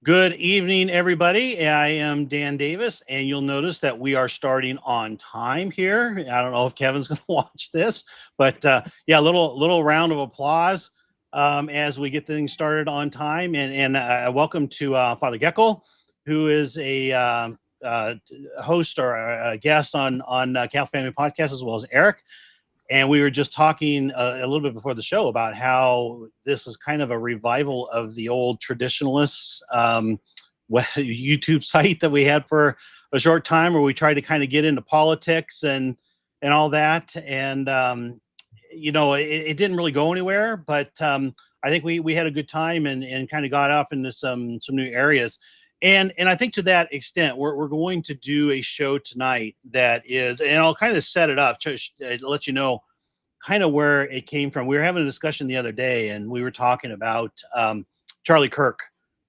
Good evening, everybody. I am Dan Davis, and you'll notice that we are starting on time here. I don't know if Kevin's going to watch this, but yeah, a little round of applause as we get things started on time. And welcome to Father Geckle, who is a host or a guest on Catholic Family Podcast, as well as Eric. And we were just talking a little bit before the show about how this is kind of a revival of the old traditionalists YouTube site that we had for a short time, where we tried to kind of get into politics and all that. And, it didn't really go anywhere, but I think we had a good time and kind of got off into some new areas. And I think to that extent, we're going to do a show tonight that is, and I'll kind of set it up to let you know kind of where it came from. We were having a discussion the other day, and we were talking about Charlie Kirk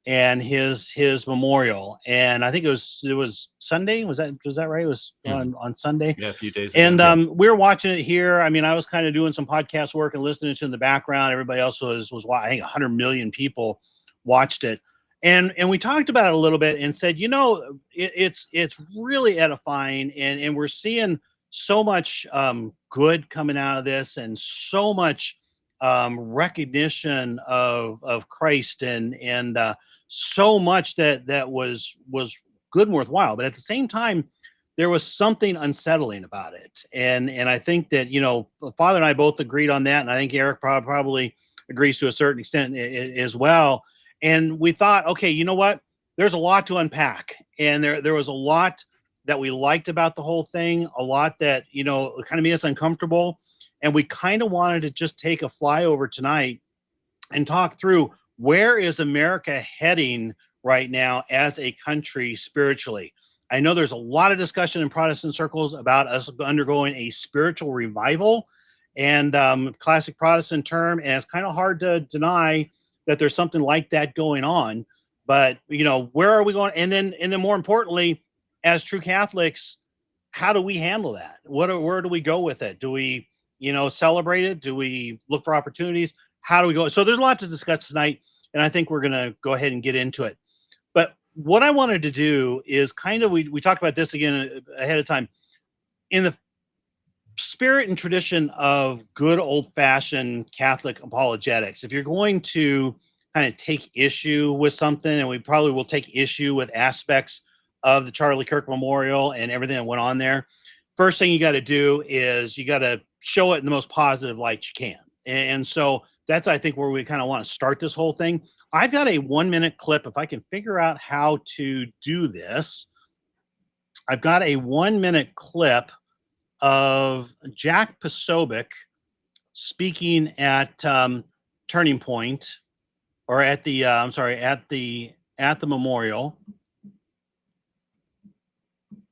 and his memorial. And I think it was Sunday. Was that right? It was on Sunday. Yeah, a few days ago. And we were watching it here. I mean, I was kind of doing some podcast work and listening to it in the background. Everybody else was I think 100 million people watched it. And we talked about it a little bit and said, it's really edifying, and we're seeing so much good coming out of this, and so much recognition of Christ, and so much that was good and worthwhile. But at the same time, there was something unsettling about it, and I think that Father and I both agreed on that, and I think Eric probably agrees to a certain extent as well. And we thought, okay, you know what? There's a lot to unpack. And there was a lot that we liked about the whole thing, a lot that, kind of made us uncomfortable. And we kind of wanted to just take a flyover tonight and talk through, where is America heading right now as a country spiritually? I know there's a lot of discussion in Protestant circles about us undergoing a spiritual revival, and classic Protestant term. And it's kind of hard to deny that there's something like that going on. But where are we going? And then more importantly, as true Catholics, how do we handle that? Where do we go with it? Do we celebrate it? Do we look for opportunities? How do we go? So there's a lot to discuss tonight, and I think we're going to go ahead and get into it. But what I wanted to do is kind of, we talked about this again ahead of time, in the spirit and tradition of good old-fashioned Catholic apologetics. If you're going to kind of take issue with something, and we probably will take issue with aspects of the Charlie Kirk Memorial and everything that went on there, first thing you got to do is you got to show it in the most positive light you can. And so that's, I think, where we kind of want to start this whole thing. I've got a 1-minute clip. If I can figure out how to do this, I've got a 1-minute clip of Jack Kosovich speaking at Turning Point, or at the at the memorial.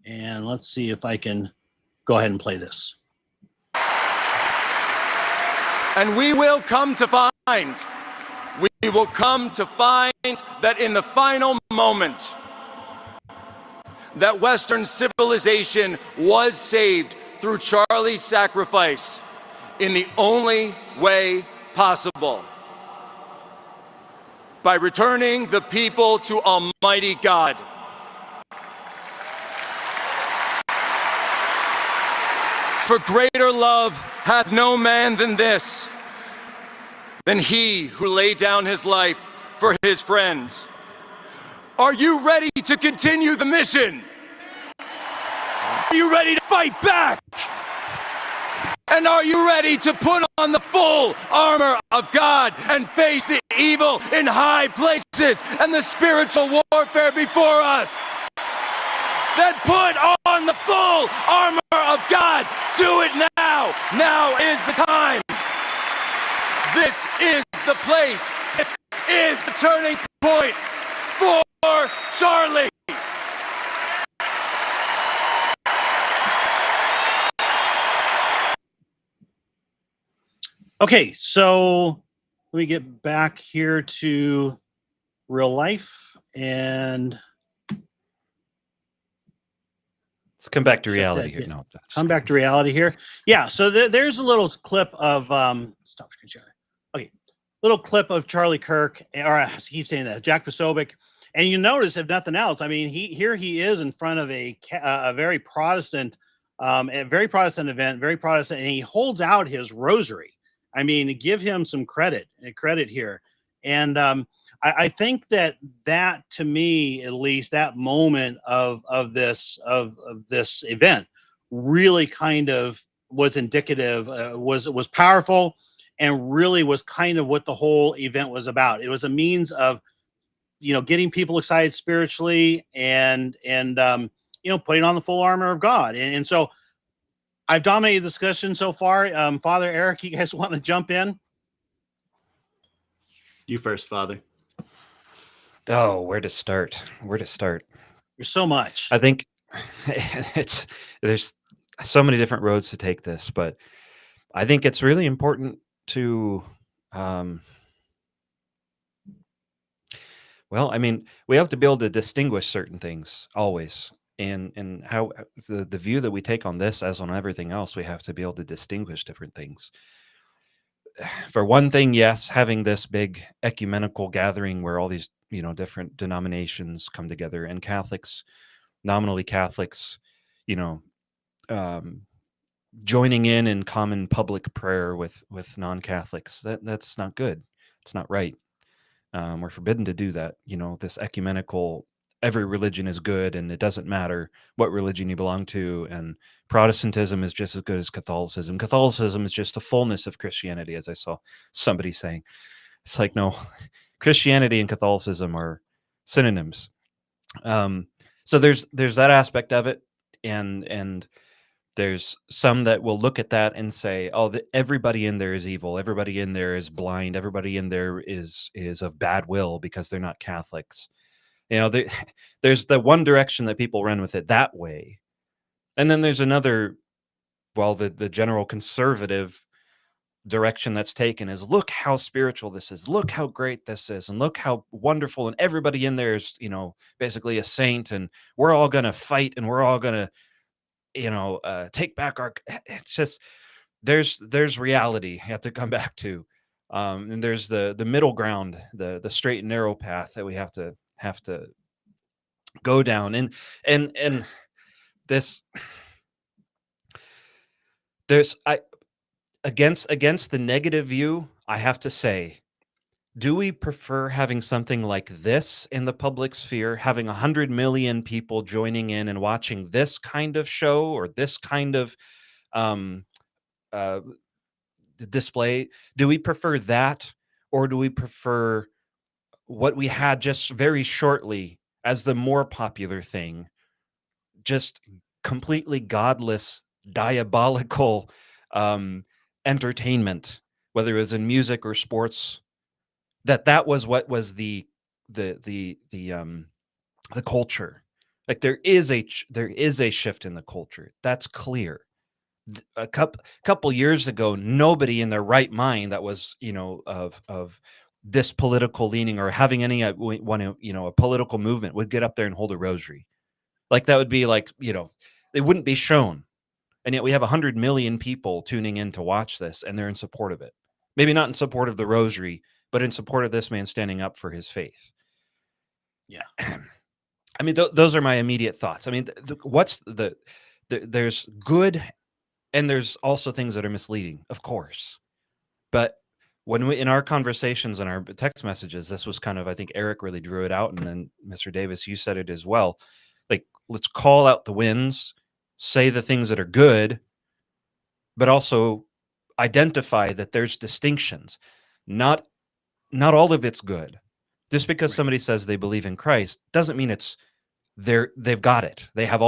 And let's see if I can go ahead and play this. And we will come to find that in the final moment, that Western civilization was saved through Charlie's sacrifice in the only way possible, by returning the people to Almighty God. For greater love hath no man than this, than he who laid down his life for his friends. Are you ready to continue the mission? Are you ready to fight back? And are you ready to put on the full armor of God and face the evil in high places and the spiritual warfare before us? Then put on the full armor of God. Do it now. Now is the time. This is the place. This is the turning point for Charlie. Okay, so let me get back here to real life, and let's come back to reality here. No, come back to reality here. Yeah, so there's a little clip of stop screen share. Okay, little clip of Charlie Kirk, or I keep saying that, Jack Kosovich, And you notice, if nothing else, I mean, he is in front of a very Protestant, event, very Protestant, and he holds out his rosary. I mean, give him some credit here. And I think that to me, at least, that moment of this event really kind of was indicative, was powerful, and really was kind of what the whole event was about. It was a means of, getting people excited spiritually, and putting on the full armor of God. And so I've dominated the discussion so far. Father Eric, you guys want to jump in? You first, Father. Oh, where to start? There's so much. I think there's so many different roads to take this, but I think it's really important to, well, I mean, we have to be able to distinguish certain things always. And how the view that we take on this, as on everything else, we have to be able to distinguish different things. For one thing, yes, having this big ecumenical gathering where all these, different denominations come together, and Catholics, nominally Catholics, joining in common public prayer with non-Catholics, that's not good. It's not right. We're forbidden to do that. This ecumenical, every religion is good, and it doesn't matter what religion you belong to. And Protestantism is just as good as Catholicism. Catholicism is just the fullness of Christianity, as I saw somebody saying. It's like, no, Christianity and Catholicism are synonyms. So there's that aspect of it, and there's some that will look at that and say, oh, everybody in there is evil, everybody in there is blind, everybody in there is of bad will because they're not Catholics. There's the one direction that people run with it that way. And then there's another, well, the general conservative direction that's taken is, look how spiritual this is, look how great this is, and look how wonderful, and everybody in there is, basically a saint, and we're all going to fight, and we're all going to, take back our, it's just, there's reality you have to come back to. And there's the middle ground, the straight and narrow path that we have to go down. And this, against the negative view, I have to say, do we prefer having something like this in the public sphere, having 100 million people joining in and watching this kind of show or this kind of display? Do we prefer that, or do we prefer what we had just very shortly as the more popular thing, just completely godless, diabolical entertainment, whether it was in music or sports? That was what was the culture. Like there is a shift in the culture. That's clear. A couple years ago, nobody in their right mind that was, of this political leaning or having any a political movement would get up there and hold a rosary. Like that would be like, it wouldn't be shown. And yet we have 100 million people tuning in to watch this, and they're in support of it. Maybe not in support of the rosary, but in support of this man standing up for his faith. Yeah. I mean, those are my immediate thoughts. I mean, there's good, and there's also things that are misleading, of course. But when in our conversations and our text messages, this was kind of, I think Eric really drew it out. And then Mr. Davis, you said it as well. Like, let's call out the wins, say the things that are good, but also identify that there's distinctions. Not all of it's good. Just because somebody says they believe in Christ doesn't mean they've got it. They have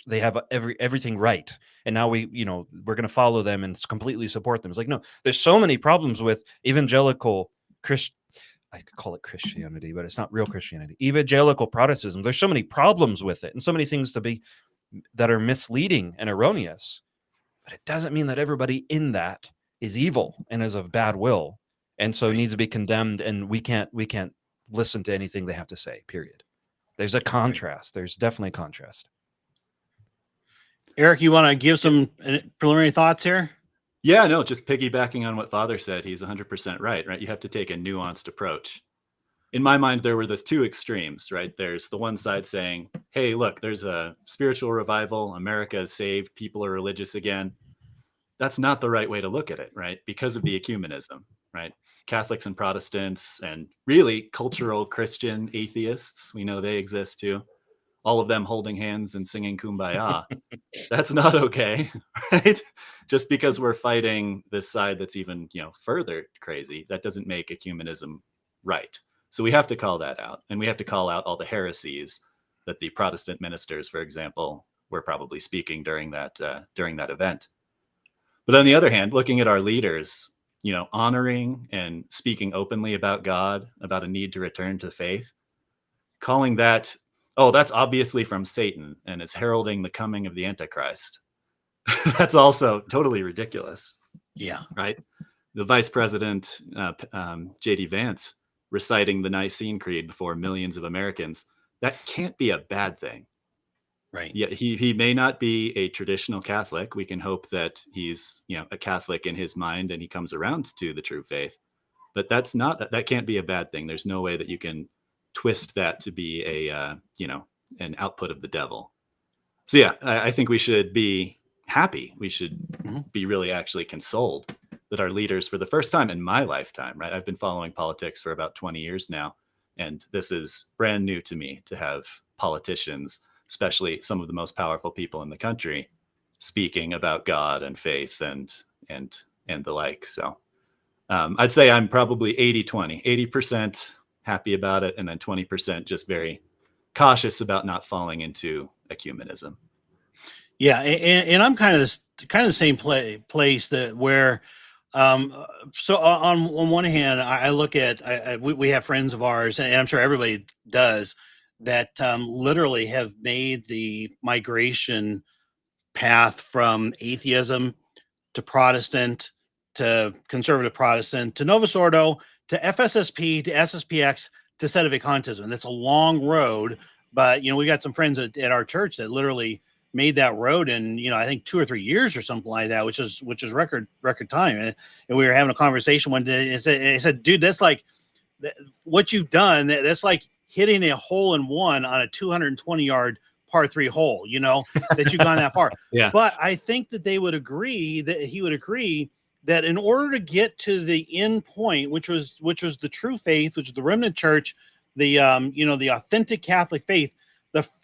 they have everything right. And now we're going to follow them and completely support them. It's like, no, there's so many problems with evangelical I could call it Christianity, but it's not real Christianity. Evangelical Protestantism. There's so many problems with it and so many things that are misleading and erroneous. But it doesn't mean that everybody in that is evil and is of bad will, and so needs to be condemned. And we can't listen to anything they have to say. Period. There's a contrast. There's definitely a contrast. Eric, you want to give some preliminary thoughts here? Yeah, no, just piggybacking on what Father said, he's 100% right? You have to take a nuanced approach. in my mind, there were the two extremes, right? There's the one side saying, hey, look, there's a spiritual revival. America is saved. People are religious again. That's not the right way to look at it, right? Because of the ecumenism, right? Catholics and Protestants and really cultural Christian atheists, we know they exist too. All of them holding hands and singing Kumbaya. That's not okay, right? Just because we're fighting this side that's even, further crazy, that doesn't make ecumenism right. So we have to call that out, and we have to call out all the heresies that the Protestant ministers, for example, were probably speaking during that event. But on the other hand, looking at our leaders, honoring and speaking openly about God, about a need to return to faith, calling that, oh, that's obviously from Satan and is heralding the coming of the Antichrist. That's also totally ridiculous. Yeah. Right. The vice president, J.D. Vance, reciting the Nicene Creed before millions of Americans, that can't be a bad thing. Right. Yeah, he may not be a traditional Catholic. We can hope that he's, a Catholic in his mind and he comes around to the true faith. But that can't be a bad thing. There's no way that you can twist that to be an output of the devil. So yeah, I think we should be happy. We should be really actually consoled that our leaders, for the first time in my lifetime, right? I've been following politics for about 20 years now, and this is brand new to me to have politicians, especially some of the most powerful people in the country, speaking about God and faith and the like. So I'd say I'm probably 80-20, 80% happy about it, and then 20% just very cautious about not falling into ecumenism. Yeah, and I'm kind of the same place that where, so on one hand, I look at we have friends of ours, and I'm sure everybody does, that literally have made the migration path from atheism to Protestant to conservative Protestant to Novus Ordo to FSSP to SSPX to Sedevacantism. That's a long road, but we got some friends at our church that literally made that road in I think 2 or 3 years or something like that, which is record time. And we were having a conversation one day. I said, dude, that's like what you've done. That's like hitting a hole in one on a 220-yard par 3 hole. That you've gone that far. Yeah. But I think that he would agree that in order to get to the end point, which was the true faith, which is the remnant church, the the authentic Catholic faith,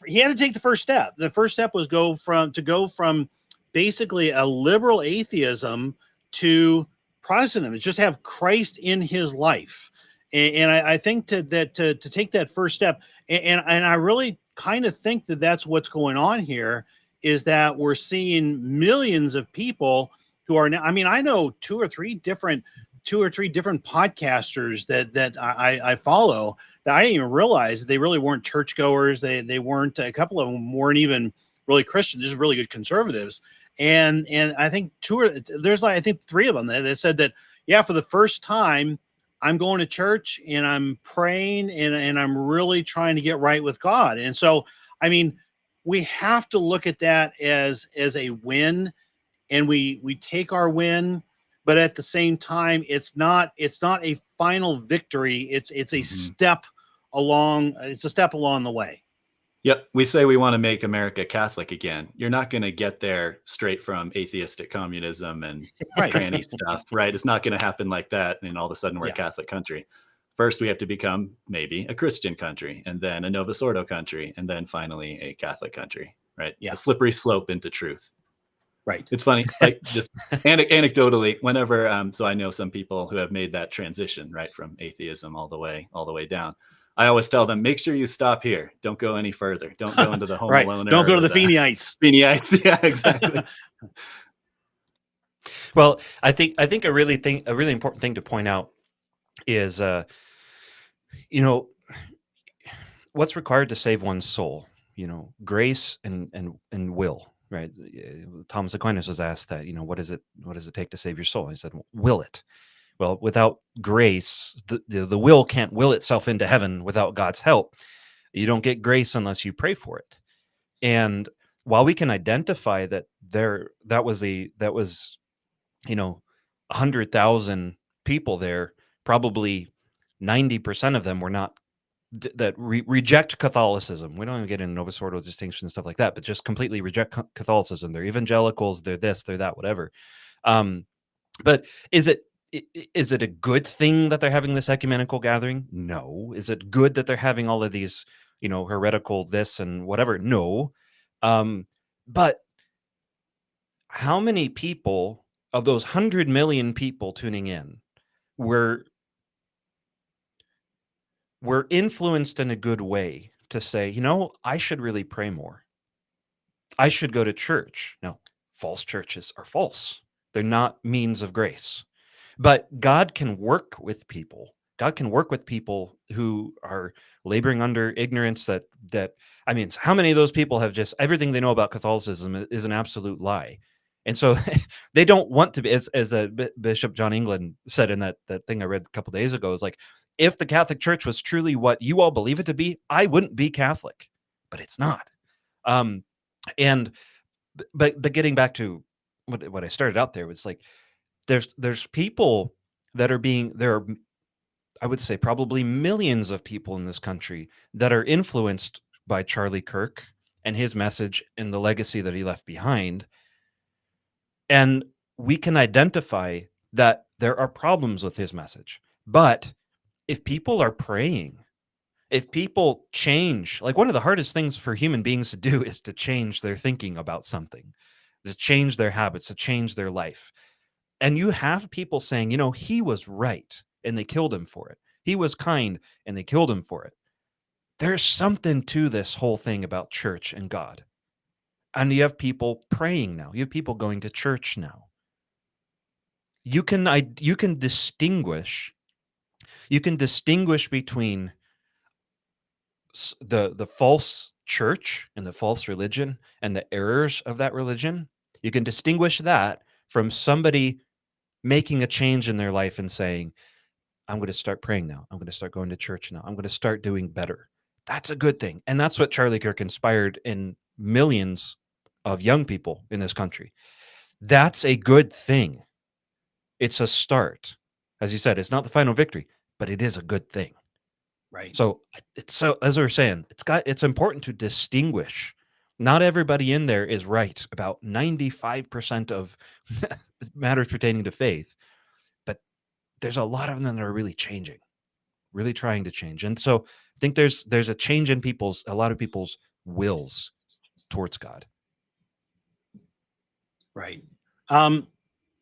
he had to take the first step. The first step was go from basically a liberal atheism to Protestantism. Just have Christ in his life, and I think to take that first step, and I really kind of think that that's what's going on here, is that we're seeing millions of people who are now. I mean, I know two or three different podcasters that I follow that I didn't even realize that they really weren't churchgoers. They weren't. A couple of them weren't even really Christian. Just really good conservatives. And I think I think 3 of them that said that, yeah, for the first time, I'm going to church and I'm praying and I'm really trying to get right with God. And so, I mean, we have to look at that as a win, and we take our win, but at the same time, it's not a final victory. It's a step along. It's a step along the way. Yep. We say we want to make America Catholic again. You're not going to get there straight from atheistic communism and tranny stuff, right? It's not going to happen like that. And all of a sudden we're a Catholic country. First, we have to become maybe a Christian country, and then a Novus Ordo country, and then finally a Catholic country, right? Yeah. A slippery slope into truth. Right. It's funny, like just anecdotally, whenever, so I know some people who have made that transition, right, from atheism all the way down. I always tell them, make sure you stop here. Don't go any further. Don't go into the Home Alone. Don't go to the Feeneyites. Feeneyites, yeah, exactly. Well, I think a really important thing to point out is, what's required to save one's soul. Grace and will. Right. Thomas Aquinas was asked that. What does it take to save your soul? He said, will it. Well, without grace, the will can't will itself into heaven without God's help. You don't get grace unless you pray for it. And while we can identify that that was 100,000 people there, probably 90% of them were not that reject Catholicism. We don't even get into Novus Ordo distinction and stuff like that, but just completely reject Catholicism. They're evangelicals, they're this, they're that, whatever. But is it a good thing that they're having this ecumenical gathering? No. Is it good that they're having all of these, heretical this and whatever? No. But how many people of those 100 million people tuning in were influenced in a good way to say, I should really pray more. I should go to church. No, false churches are false. They're not means of grace. But God can work with people. God can work with people who are laboring under ignorance that how many of those people have just everything they know about Catholicism is an absolute lie. And so they don't want to be, as Bishop John England said in that thing I read a couple days ago, is like, if the Catholic Church was truly what you all believe it to be, I wouldn't be Catholic, but it's not. But getting back to what I started out there was like, there's people that are there are, I would say, probably millions of people in this country that are influenced by Charlie Kirk and his message and the legacy that he left behind. And we can identify that there are problems with his message. But if people are praying, if people change, like one of the hardest things for human beings to do is to change their thinking about something, to change their habits, to change their life. And you have people saying, he was right and they killed him for it. He was kind and they killed him for it. There's something to this whole thing about church and God. And you have people praying now. You have people going to church now. You can distinguish between the false church and the false religion and the errors of that religion. You can distinguish that from somebody making a change in their life and saying, I'm going to start praying now. I'm going to start going to church now. I'm going to start doing better. That's a good thing. And that's what Charlie Kirk inspired in millions of young people in this country. That's a good thing. It's a start. As you said, it's not the final victory, but it is a good thing. Right. So as we were saying, it's important to distinguish. Not everybody in there is right about 95% of matters pertaining to faith, but there's a lot of them that are really changing, really trying to change. And so I think there's a change in a lot of people's wills towards God. Right.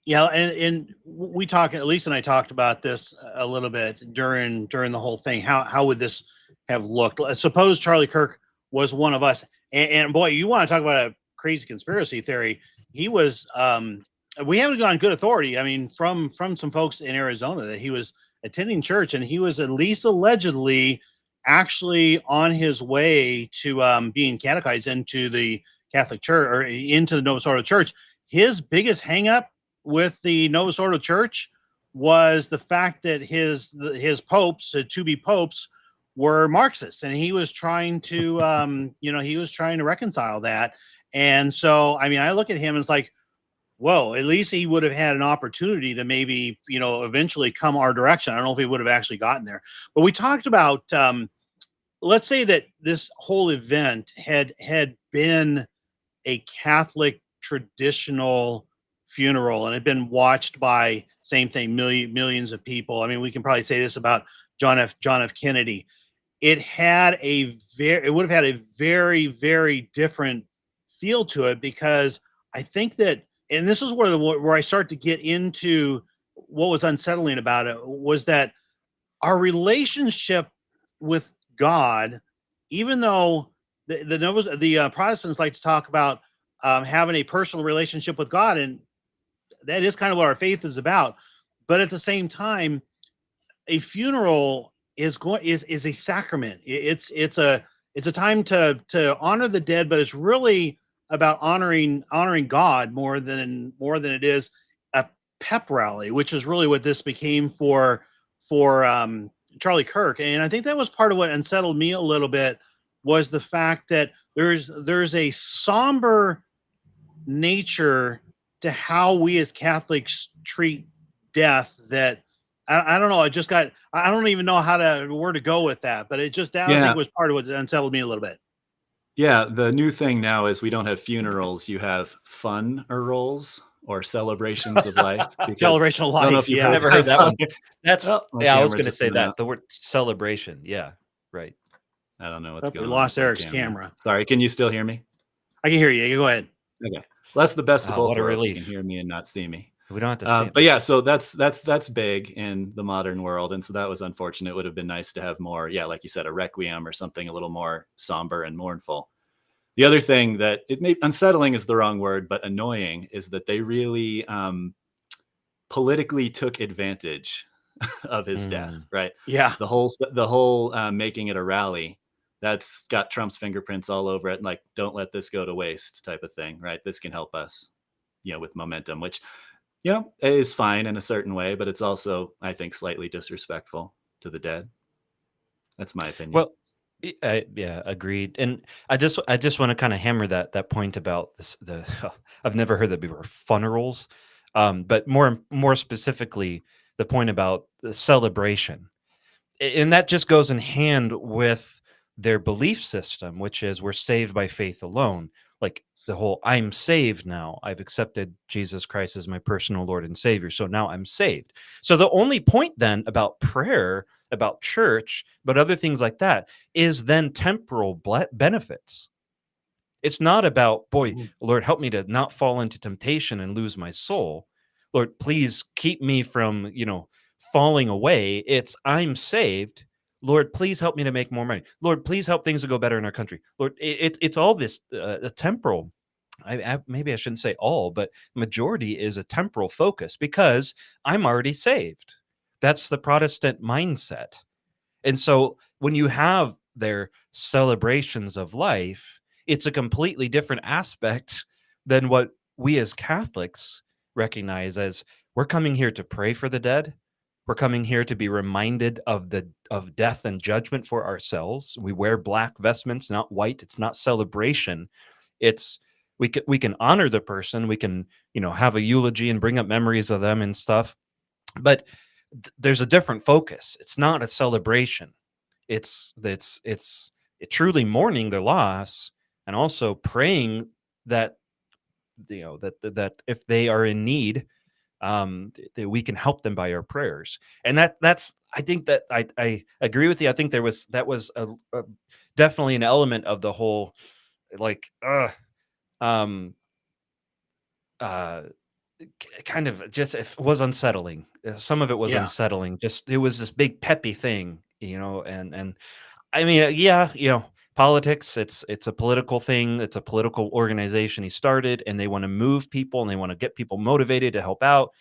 Yeah, and we talked, Lisa and I talked about this a little bit during the whole thing. How would this have looked? Suppose Charlie Kirk was one of us, and boy, you want to talk about a crazy conspiracy theory? He was. We haven't gone good authority. I mean, from some folks in Arizona that he was attending church, and he was at least allegedly actually on his way to being catechized into the Catholic Church or into the Novus Ordo Church. His biggest hangup with the Novus Ordo Church was the fact that his popes, to-be popes, were Marxists, and he was trying to, reconcile that. And so, I mean, I look at him and it's like, whoa, at least he would have had an opportunity to maybe, eventually come our direction. I don't know if he would have actually gotten there, but we talked about, let's say that this whole event had been a Catholic traditional funeral and had been watched by, same thing, millions of people. I mean, we can probably say this about John F. Kennedy. It would have had a very, very different feel to it, because I think that, and this is where I start to get into what was unsettling about it, was that our relationship with God, even though the Protestants like to talk about having a personal relationship with God, and that is kind of what our faith is about. But at the same time, a funeral is a sacrament. It's a time to honor the dead, but it's really about honoring God more than it is a pep rally, which is really what this became for Charlie Kirk. And I think that was part of what unsettled me a little bit, was the fact that there's a somber nature to how we as Catholics treat death that I don't know. I don't even know where to go with that, but that I think was part of what unsettled me a little bit. Yeah, the new thing now is we don't have funerals. You have fun rolls or celebrations of life. Celebration of life. I don't know if you've I never heard that one. That's Oh, my I was camera going to just say went that out. the word celebration. Yeah, right. I don't know what's going on. We lost with my Eric's camera. Sorry, can you still hear me? I can hear you. You go ahead. Okay, well, that's the best of both What a worlds. You relief. can hear me and not see me. We don't have to see it. But yeah, so that's big in the modern world, and so that was unfortunate. It would have been nice to have more, like you said, a requiem or something a little more somber and mournful. The other thing that unsettling is the wrong word, but annoying, is that they really politically took advantage of his death, right? Yeah. The whole making it a rally, that's got Trump's fingerprints all over it. Like, don't let this go to waste type of thing, right? This can help us, with momentum, which, is fine in a certain way, but it's also, I think, slightly disrespectful to the dead. That's my opinion. Well, yeah, agreed. And I just want to kind of hammer that point about this. I've never heard that before, funerals, but more specifically, the point about the celebration, and that just goes in hand with their belief system, which is we're saved by faith alone. Like the whole I'm saved now. I've accepted Jesus Christ as my personal Lord and Savior. So now I'm saved. So the only point then about prayer, about church, but other things like that is then temporal benefits. It's not about, boy, Lord, help me to not fall into temptation and lose my soul. Lord, please keep me from, falling away. It's I'm saved. Lord, please help me to make more money. Lord, please help things to go better in our country. Lord, it's all this temporal. Maybe I shouldn't say all, but majority is a temporal focus because I'm already saved. That's the Protestant mindset. And so when you have their celebrations of life, it's a completely different aspect than what we as Catholics recognize as we're coming here to pray for the dead. We're coming here to be reminded of death and judgment for ourselves. We wear black vestments, not white. It's not celebration. It's we can honor the person. We can, have a eulogy and bring up memories of them and stuff. But there's a different focus. It's not a celebration. It's truly mourning their loss and also praying that that if they are in need, that we can help them by our prayers. And that's I think that I agree with you. I think that was a definitely an element of the whole kind of just it was unsettling. Some of it was unsettling. Just it was this big peppy thing, and I mean, politics, it's a political thing. It's a political organization he started, and they want to move people and they want to get people motivated to help out.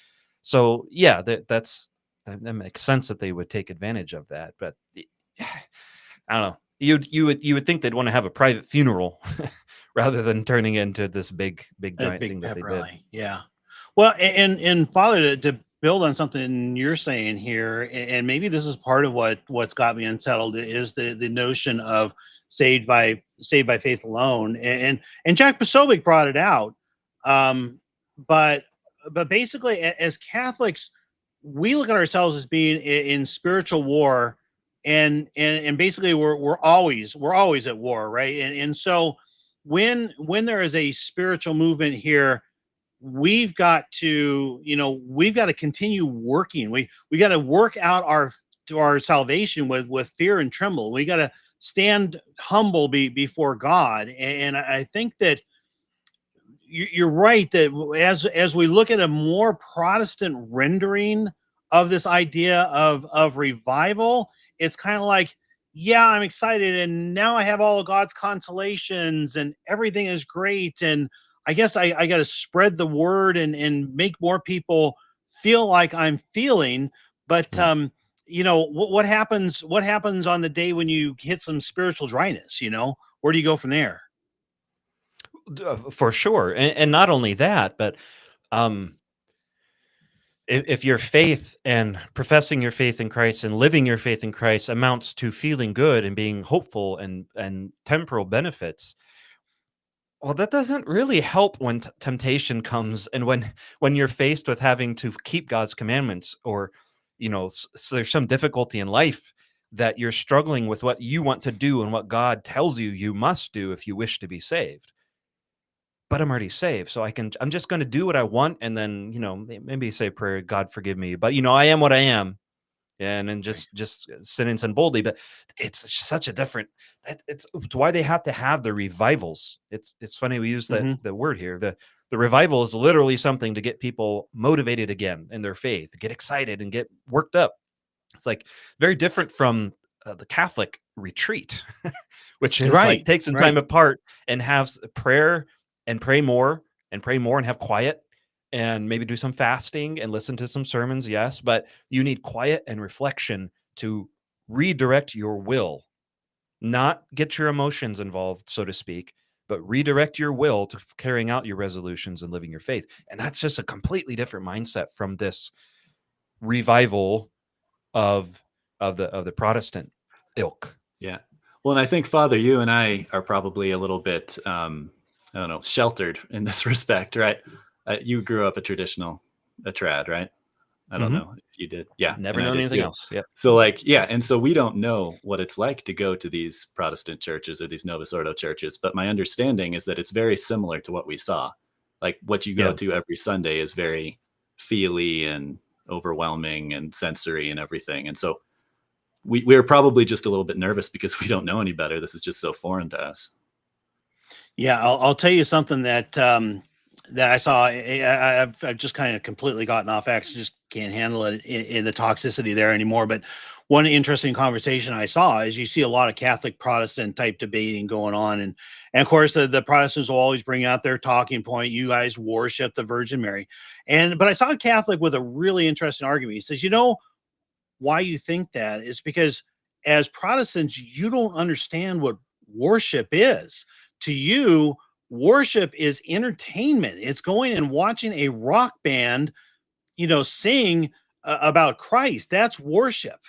So yeah, that makes sense that they would take advantage of that. But I don't know. You would think they'd want to have a private funeral rather than turning it into this big giant thing that they did. Yeah. Well, and Father, to build on something you're saying here, and maybe this is part of what's got me unsettled, is the notion of saved by faith alone, and Jack Kosovich brought it out. But basically, as Catholics, we look at ourselves as being in spiritual war, and basically we're always at war, right? And so when there is a spiritual movement here, we've got to continue working. We got to work out our salvation with fear and tremble. We got to stand humble before God. And I think that you're right that as we look at a more Protestant rendering of this idea of revival, it's kind of like, yeah, I'm excited, and now I have all of God's consolations, and everything is great, and I guess I got to spread the word and make more people feel like I'm feeling. But what happens on the day when you hit some spiritual dryness? Where do you go from there? For sure, and not only that, but if your faith and professing your faith in Christ and living your faith in Christ amounts to feeling good and being hopeful and temporal benefits, well, that doesn't really help when temptation comes, and when you're faced with having to keep God's commandments or so there's some difficulty in life that you're struggling with what you want to do and what God tells you must do if you wish to be saved. But I'm already saved, so I'm just going to do what I want, and then maybe say a prayer, God forgive me, but I am what I am, and then just sin and sin boldly. But it's such a different. It's why they have to have the revivals. It's funny we use the word here. The revival is literally something to get people motivated again in their faith, get excited and get worked up. It's like very different from the Catholic retreat, which is like take some time apart and have prayer and pray more and have quiet and maybe do some fasting and listen to some sermons. Yes, but you need quiet and reflection to redirect your will, not get your emotions involved, so to speak, but redirect your will to carrying out your resolutions and living your faith. And that's just a completely different mindset from this revival of the Protestant ilk. Yeah. Well, and I think, Father, you and I are probably a little bit, I don't know, sheltered in this respect, right? You grew up a trad, right? I don't know if you did. Yeah. Never known anything else. Yeah. So and so we don't know what it's like to go to these Protestant churches or these Novus Ordo churches, but my understanding is that it's very similar to what we saw. Like what you go to every Sunday is very feely and overwhelming and sensory and everything. And so we're probably just a little bit nervous because we don't know any better. This is just so foreign to us. Yeah, I'll tell you something that that I saw. I've just kind of completely gotten off X. Just can't handle it in the toxicity there anymore. But one interesting conversation I saw is you see a lot of Catholic Protestant type debating going on, and of course the Protestants will always bring out their talking point. You guys worship the Virgin Mary, but I saw a Catholic with a really interesting argument. He says, why you think that is because as Protestants, you don't understand what worship is. To you, worship is entertainment. It's going and watching a rock band, sing about Christ. That's worship.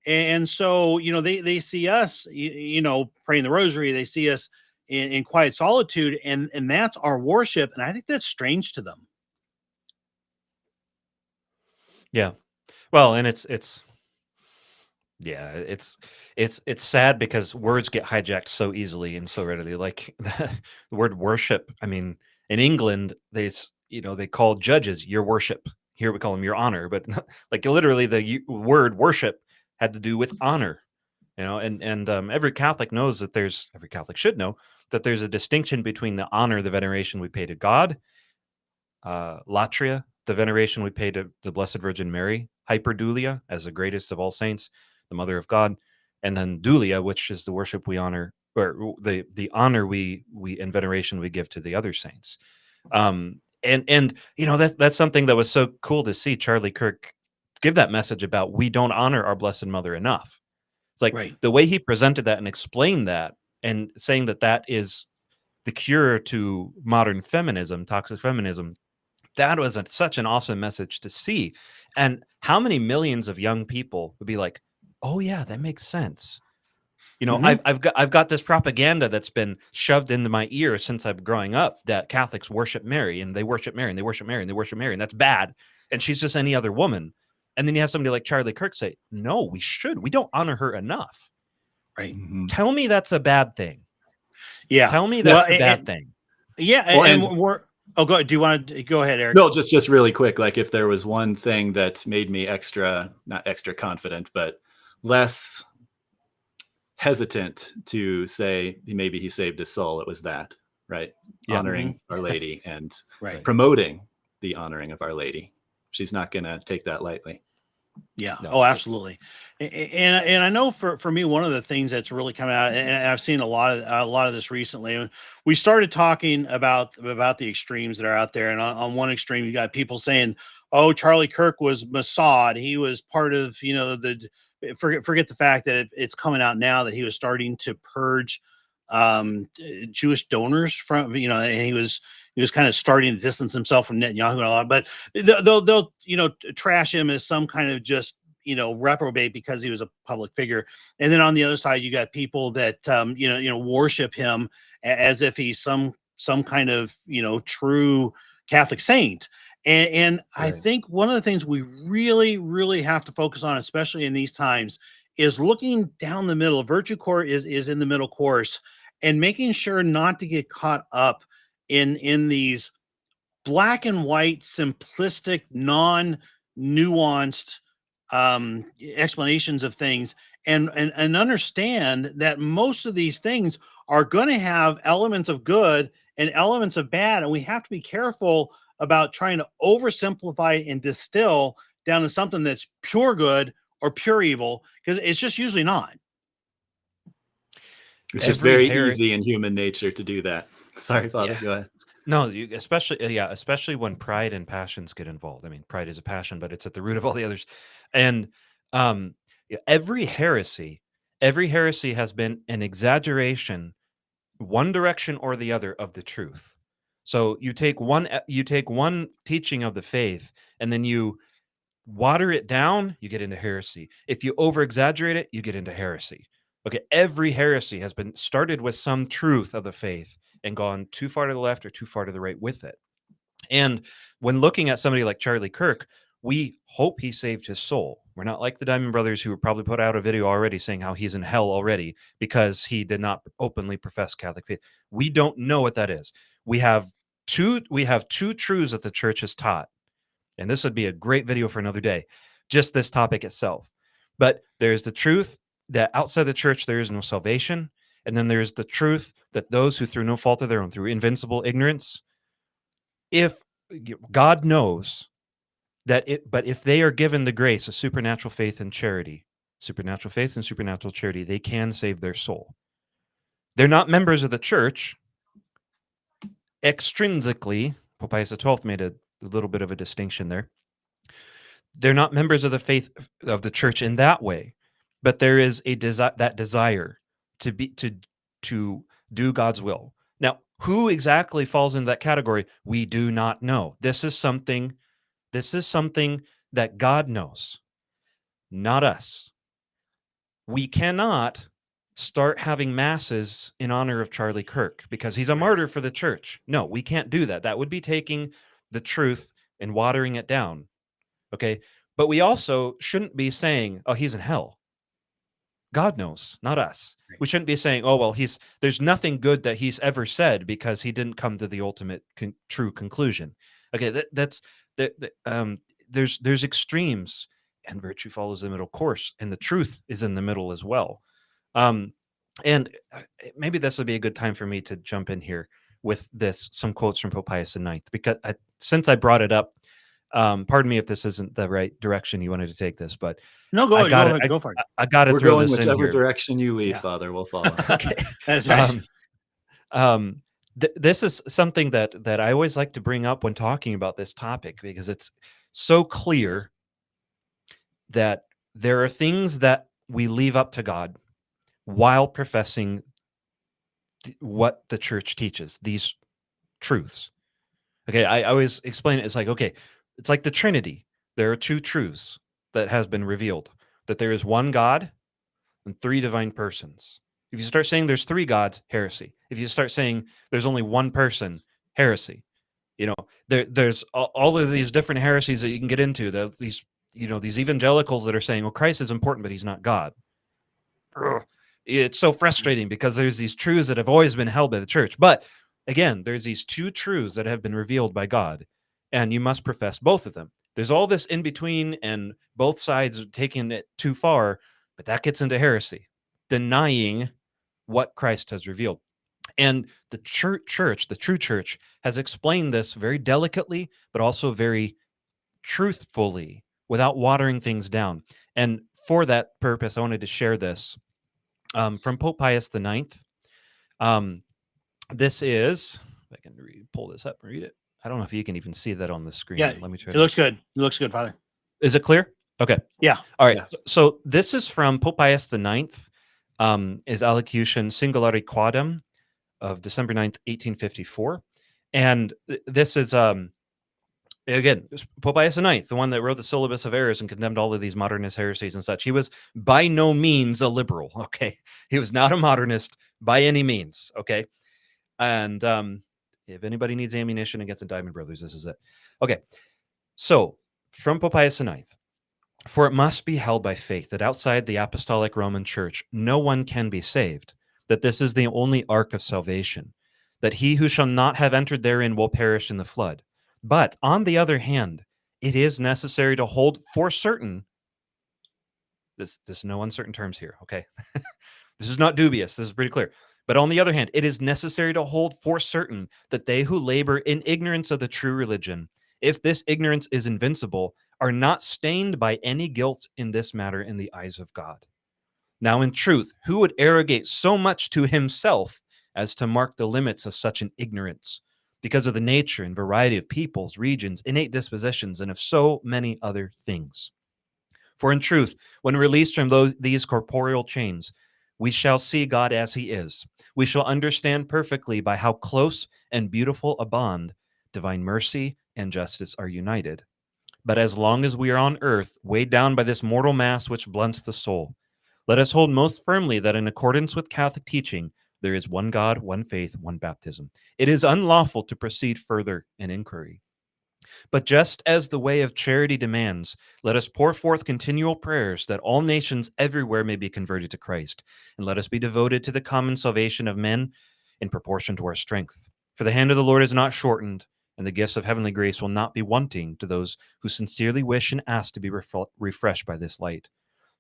And so, they see us, praying the rosary. They see us in quiet solitude, and that's our worship. And I think that's strange to them. Yeah. Well, and it's sad because words get hijacked so easily and so readily. Like the word worship. I mean, in England, they call judges your worship. Here we call them your honor, but like literally the word worship had to do with honor, and every Catholic knows that every Catholic should know that there's a distinction between the honor, the veneration we pay to God, latria, the veneration we pay to the Blessed Virgin Mary, hyperdulia as the greatest of all saints, the Mother of God, and then dulia, which is the worship we honor, or the honor we and veneration we give to the other saints. And that's something that was so cool to see Charlie Kirk give that message about we don't honor our Blessed Mother enough. It's like the way he presented that and explained that, and saying that is the cure to modern feminism, toxic feminism. That was such an awesome message to see. And how many millions of young people would be like, oh yeah, that makes sense. I've got this propaganda that's been shoved into my ear since I'm growing up that Catholics worship Mary, and they worship Mary, and they worship Mary, and they worship Mary, and that's bad. And she's just any other woman. And then you have somebody like Charlie Kirk say, no, we don't honor her enough. Right. Tell me that's a bad thing. Yeah. Tell me that's a bad thing. Yeah. Well, oh, go. Do you want to go ahead, Eric? No, just really quick. Like if there was one thing that made me not extra confident, but less hesitant to say maybe he saved his soul, it was that, right? Yeah. Honoring Our Lady and promoting the honoring of Our Lady. She's not going to take that lightly. Yeah. No. Oh, absolutely. And I know for me, one of the things that's really come out, and I've seen a lot of this recently. We started talking about the extremes that are out there, and on one extreme, you got people saying, "Oh, Charlie Kirk was Mossad. He was part of forget the fact that it's coming out now that he was starting to purge Jewish donors from and he was kind of starting to distance himself from Netanyahu and a lot, but they'll trash him as some kind of just reprobate because he was a public figure. And then on the other side, you got people that worship him as if he's some kind of true Catholic saint. And I Right. think one of the things we really, really have to focus on, especially in these times, is looking down the middle. Virtue core is in the middle course, and making sure not to get caught up in these black and white, simplistic, non-nuanced explanations of things, and understand that most of these things are going to have elements of good and elements of bad, and we have to be careful about trying to oversimplify and distill down to something that's pure good or pure evil, because it's just usually not. It's just Every very her- easy in human nature to do that. Sorry, Father. Yeah. Go ahead. No, especially when pride and passions get involved. I mean, pride is a passion, but it's at the root of all the others. And every heresy has been an exaggeration, one direction or the other, of the truth. So you take one teaching of the faith, and then you water it down, you get into heresy. If you over exaggerate it, you get into heresy. Okay, every heresy has been started with some truth of the faith and gone too far to the left or too far to the right with it. And when looking at somebody like Charlie Kirk, we hope he saved his soul. We're not like the Diamond Brothers, who probably put out a video already saying how he's in hell already because he did not openly profess Catholic faith. We don't know what that is. We have two truths that the church has taught. And this would be a great video for another day, just this topic itself. But there's the truth that outside the church there is no salvation. And then there's the truth that those who through no fault of their own, through invincible ignorance, if God knows that but if they are given the grace of supernatural faith and charity, they can save their soul. They're not members of the church. Extrinsically, Pope Pius XII made a little bit of a distinction there. They're not members of the faith of the church in that way, but there is a desire to do God's will. Now, who exactly falls into that category, we do not know. This is something that God knows, not us. We cannot start having masses in honor of Charlie Kirk because he's a martyr for the church. No, we can't do that. That would be taking the truth and watering it down. Okay. But we also shouldn't be saying, oh, he's in hell. God knows, not us. Right. We shouldn't be saying, oh, well, there's nothing good that he's ever said because he didn't come to the ultimate true conclusion. Okay. There's extremes, and virtue follows the middle course, and the truth is in the middle as well. And maybe this would be a good time for me to jump in here with some quotes from Pope Pius IX, because since I brought it up, pardon me if this isn't the right direction you wanted to take this, but no, go ahead, go for it. I got to throw this in here. We're going whichever direction you lead, Father. We'll follow. Okay. That's right. This is something that I always like to bring up when talking about this topic, because it's so clear that there are things that we leave up to God while professing what the church teaches, these truths. Okay, I always explain it. It's like, okay, it's like the Trinity. There are two truths that has been revealed, that there is one God and three divine persons. If you start saying there's three gods, heresy. If you start saying there's only one person, heresy. There's all of these different heresies that you can get into. These evangelicals that are saying, well, Christ is important, but he's not God. It's so frustrating because there's these truths that have always been held by the church. But again, there's these two truths that have been revealed by God, and you must profess both of them. There's all this in between, and both sides are taking it too far, but that gets into heresy, denying what Christ has revealed. And the church, the true church, has explained this very delicately, but also very truthfully, without watering things down. And for that purpose, I wanted to share this from Pope Pius IX. This is, if I can pull this up and read it. I don't know if you can even see that on the screen. Yeah, let me try. It looks good. It looks good, Father. Is it clear? Okay. Yeah. All right. Yeah. So this is from Pope Pius IX, his allocution Singulari Quadam of December 9th, 1854. And this is, again, Pope Pius IX, the one that wrote the Syllabus of Errors and condemned all of these modernist heresies and such. He was by no means a liberal, okay? He was not a modernist by any means, okay? And if anybody needs ammunition against the Diamond Brothers, this is it. Okay, So, from Pope Pius IX, for it must be held by faith that outside the Apostolic Roman Church no one can be saved, that this is the only ark of salvation, that he who shall not have entered therein will perish in the flood. But, on the other hand, it is necessary to hold for certain, this is no uncertain terms here, okay? This is not dubious, this is pretty clear. But on the other hand, it is necessary to hold for certain that they who labor in ignorance of the true religion, if this ignorance is invincible, are not stained by any guilt in this matter in the eyes of God. Now, in truth, who would arrogate so much to himself as to mark the limits of such an ignorance, because of the nature and variety of peoples, regions, innate dispositions, and of so many other things? For in truth, when released from these corporeal chains, we shall see God as he is. We shall understand perfectly by how close and beautiful a bond divine mercy and justice are united. But as long as we are on earth, weighed down by this mortal mass which blunts the soul, let us hold most firmly that in accordance with Catholic teaching, there is one God, one faith, one baptism. It is unlawful to proceed further in inquiry. But just as the way of charity demands, let us pour forth continual prayers that all nations everywhere may be converted to Christ, and let us be devoted to the common salvation of men in proportion to our strength. For the hand of the Lord is not shortened, and the gifts of heavenly grace will not be wanting to those who sincerely wish and ask to be refreshed by this light.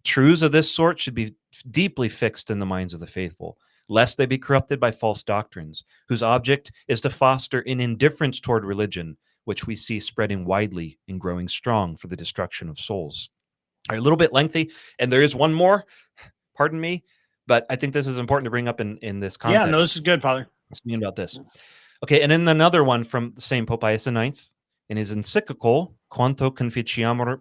Truths of this sort should be deeply fixed in the minds of the faithful, lest they be corrupted by false doctrines, whose object is to foster an indifference toward religion, which we see spreading widely and growing strong for the destruction of souls. All right, a little bit lengthy, and there is one more, pardon me, but I think this is important to bring up in this context. Yeah, no, this is good, Father. Let's begin about this. Okay, and then another one from the same Pope Pius IX, in his encyclical, Quanto Conficiamur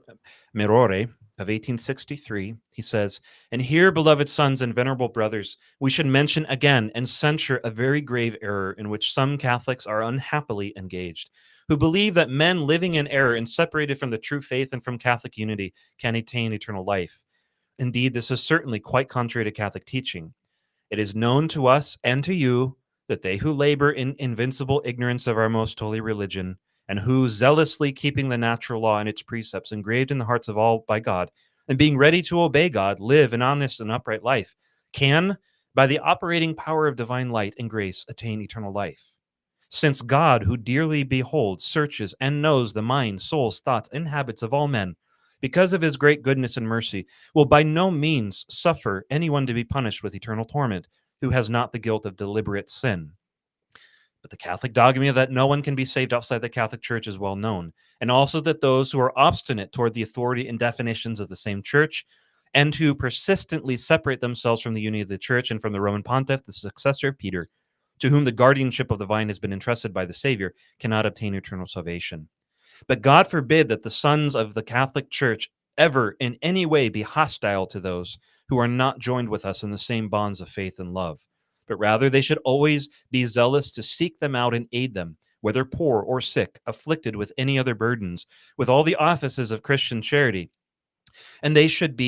Mirore, of 1863, he says, "And here, beloved sons and venerable brothers, we should mention again and censure a very grave error in which some Catholics are unhappily engaged, who believe that men living in error and separated from the true faith and from Catholic unity can attain eternal life. Indeed, this is certainly quite contrary to Catholic teaching. It is known to us and to you that they who labor in invincible ignorance of our most holy religion, and who, zealously keeping the natural law and its precepts engraved in the hearts of all by God, and being ready to obey God, live an honest and upright life, can, by the operating power of divine light and grace, attain eternal life. Since God, who dearly beholds, searches, and knows the minds, souls, thoughts, and habits of all men, because of his great goodness and mercy, will by no means suffer anyone to be punished with eternal torment, who has not the guilt of deliberate sin. But the Catholic dogma that no one can be saved outside the Catholic Church is well known, and also that those who are obstinate toward the authority and definitions of the same Church, and who persistently separate themselves from the unity of the Church and from the Roman Pontiff, the successor of Peter, to whom the guardianship of the vine has been entrusted by the Savior, cannot obtain eternal salvation. But God forbid that the sons of the Catholic Church ever in any way be hostile to those who are not joined with us in the same bonds of faith and love, but rather they should always be zealous to seek them out and aid them, whether poor or sick, afflicted with any other burdens, with all the offices of Christian charity. And they should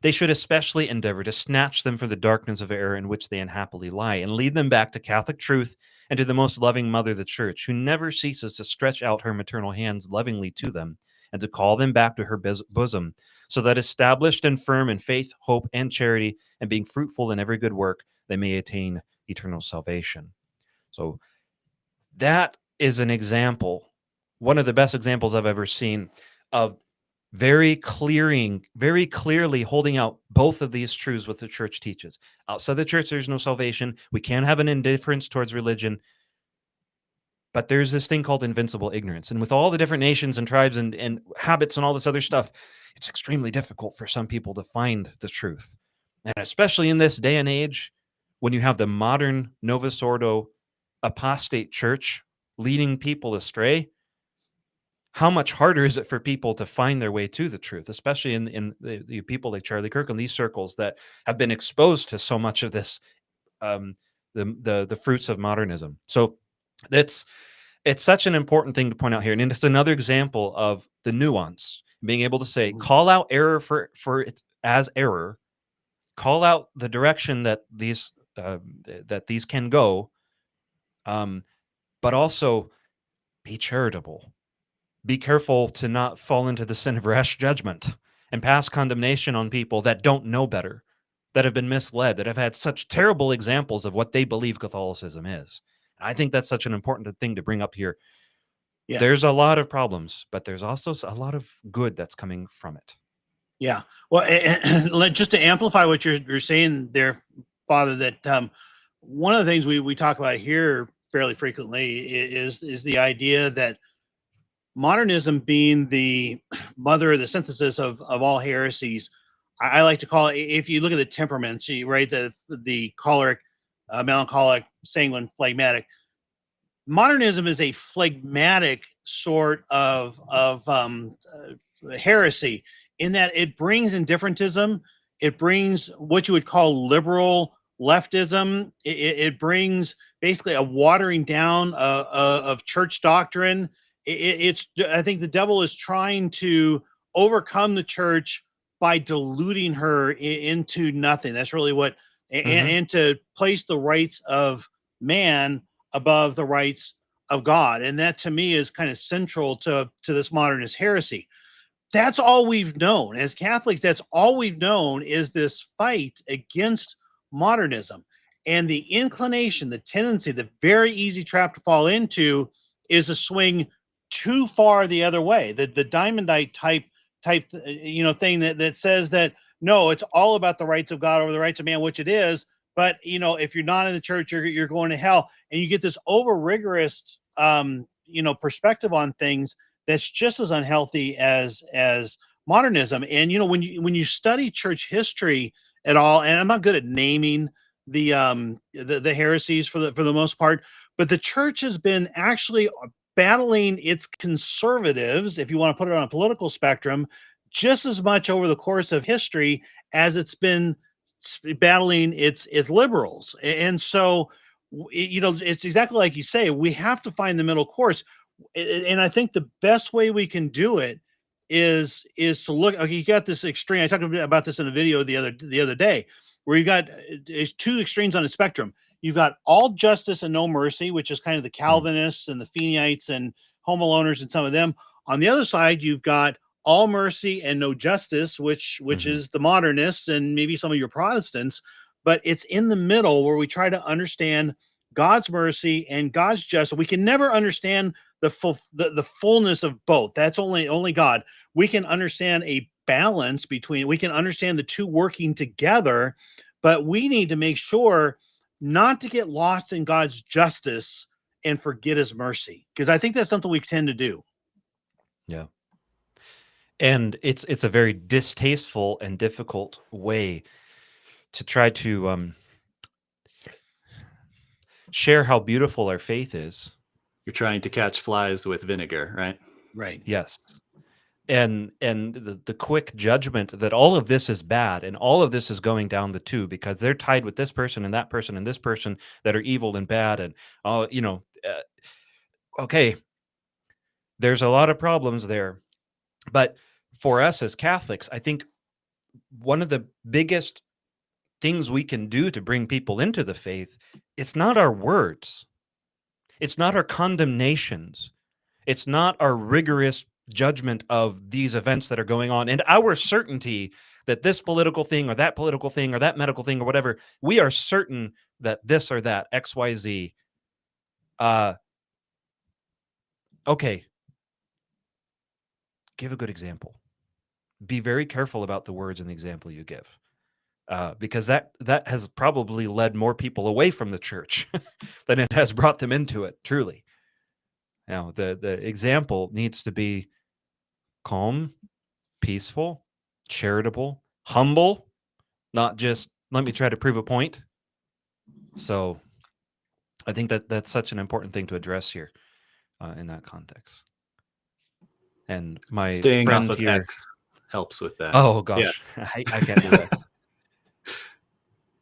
especially endeavor to snatch them from the darkness of error in which they unhappily lie, and lead them back to Catholic truth and to the most loving Mother, the Church, who never ceases to stretch out her maternal hands lovingly to them, and to call them back to her bosom, so that established and firm in faith, hope, and charity, and being fruitful in every good work, they may attain eternal salvation." So that is an example, one of the best examples I've ever seen, of very clearly holding out both of these truths what the Church teaches. Outside the Church, there's no salvation. We can't have an indifference towards religion. But there's this thing called invincible ignorance. And with all the different nations and tribes and habits and all this other stuff, it's extremely difficult for some people to find the truth. And especially in this day and age, when you have the modern Novus Ordo apostate church leading people astray, how much harder is it for people to find their way to the truth, especially in the people like Charlie Kirk and these circles that have been exposed to so much of this, the fruits of modernism. So it's such an important thing to point out here. And it's another example of the nuance, being able to say, call out error for it as error, call out the direction that these can go, but also be charitable. be careful to not fall into the sin of rash judgment and pass condemnation on people that don't know better, that have been misled, that have had such terrible examples of what they believe Catholicism is. I think that's such an important thing to bring up here. Yeah. There's a lot of problems, but there's also a lot of good that's coming from it. Yeah. Well, and just to amplify what you're saying there, Father, that one of the things we talk about here fairly frequently is the idea that modernism being the mother of the synthesis of all heresies. I like to call it, if you look at the temperaments, right, the choleric, melancholic, sanguine, phlegmatic. Modernism is a phlegmatic sort of heresy, in that it brings indifferentism, it brings what you would call liberal leftism, it brings basically a watering down of church doctrine. It's, I think the devil is trying to overcome the church by diluting her into nothing. That's really what, and to place the rights of man above the rights of God. And that to me is kind of central to this modernist heresy. That's all we've known as Catholics. That's all we've known is this fight against modernism. And the inclination, the tendency, the very easy trap to fall into is a swing too far the other way. The Diamondite type thing that says that no, it's all about the rights of God over the rights of man, which it is. But if you're not in the church, you're going to hell, and you get this over rigorous perspective on things that's just as unhealthy as modernism. And when you study church history at all, and I'm not good at naming the heresies for the most part, but the church has been actually battling its conservatives, if you want to put it on a political spectrum, just as much over the course of history as it's been battling its liberals. And so it's exactly like you say, we have to find the middle course. And I think the best way we can do it is to look. Okay, you got this extreme. I talked about this in a video the other day, where you've got two extremes on a spectrum. You've got all justice and no mercy, which is kind of the Calvinists and the Feeneites and Home Aloners and some of them. On the other side, you've got all mercy and no justice, which is the modernists and maybe some of your Protestants. But it's in the middle where we try to understand God's mercy and God's justice. We can never understand the fullness of both. That's only God. We can understand a balance between, we can understand the two working together, but we need to make sure not to get lost in God's justice and forget his mercy, because I think that's something we tend to do. Yeah. And it's a very distasteful and difficult way to try to share how beautiful our faith is. You're trying to catch flies with vinegar, right? Right. Yes. And the quick judgment that all of this is bad and all of this is going down the tube because they're tied with this person and that person and this person that are evil and bad. And, okay, there's a lot of problems there. But for us as Catholics, I think one of the biggest things we can do to bring people into the faith, it's not our words. It's not our condemnations. It's not our rigorous judgment of these events that are going on and our certainty that this political thing or that political thing or that medical thing or whatever, we are certain that this or that, X, Y, Z. Okay. Give a good example. Be very careful about the words in the example you give. Because that has probably led more people away from the church than it has brought them into it, truly. Now, the example needs to be calm, peaceful, charitable, humble, not just let me try to prove a point. So I think that's such an important thing to address here in that context. And my staying friend off of here, X helps with that. Oh gosh, yeah. I can't do that.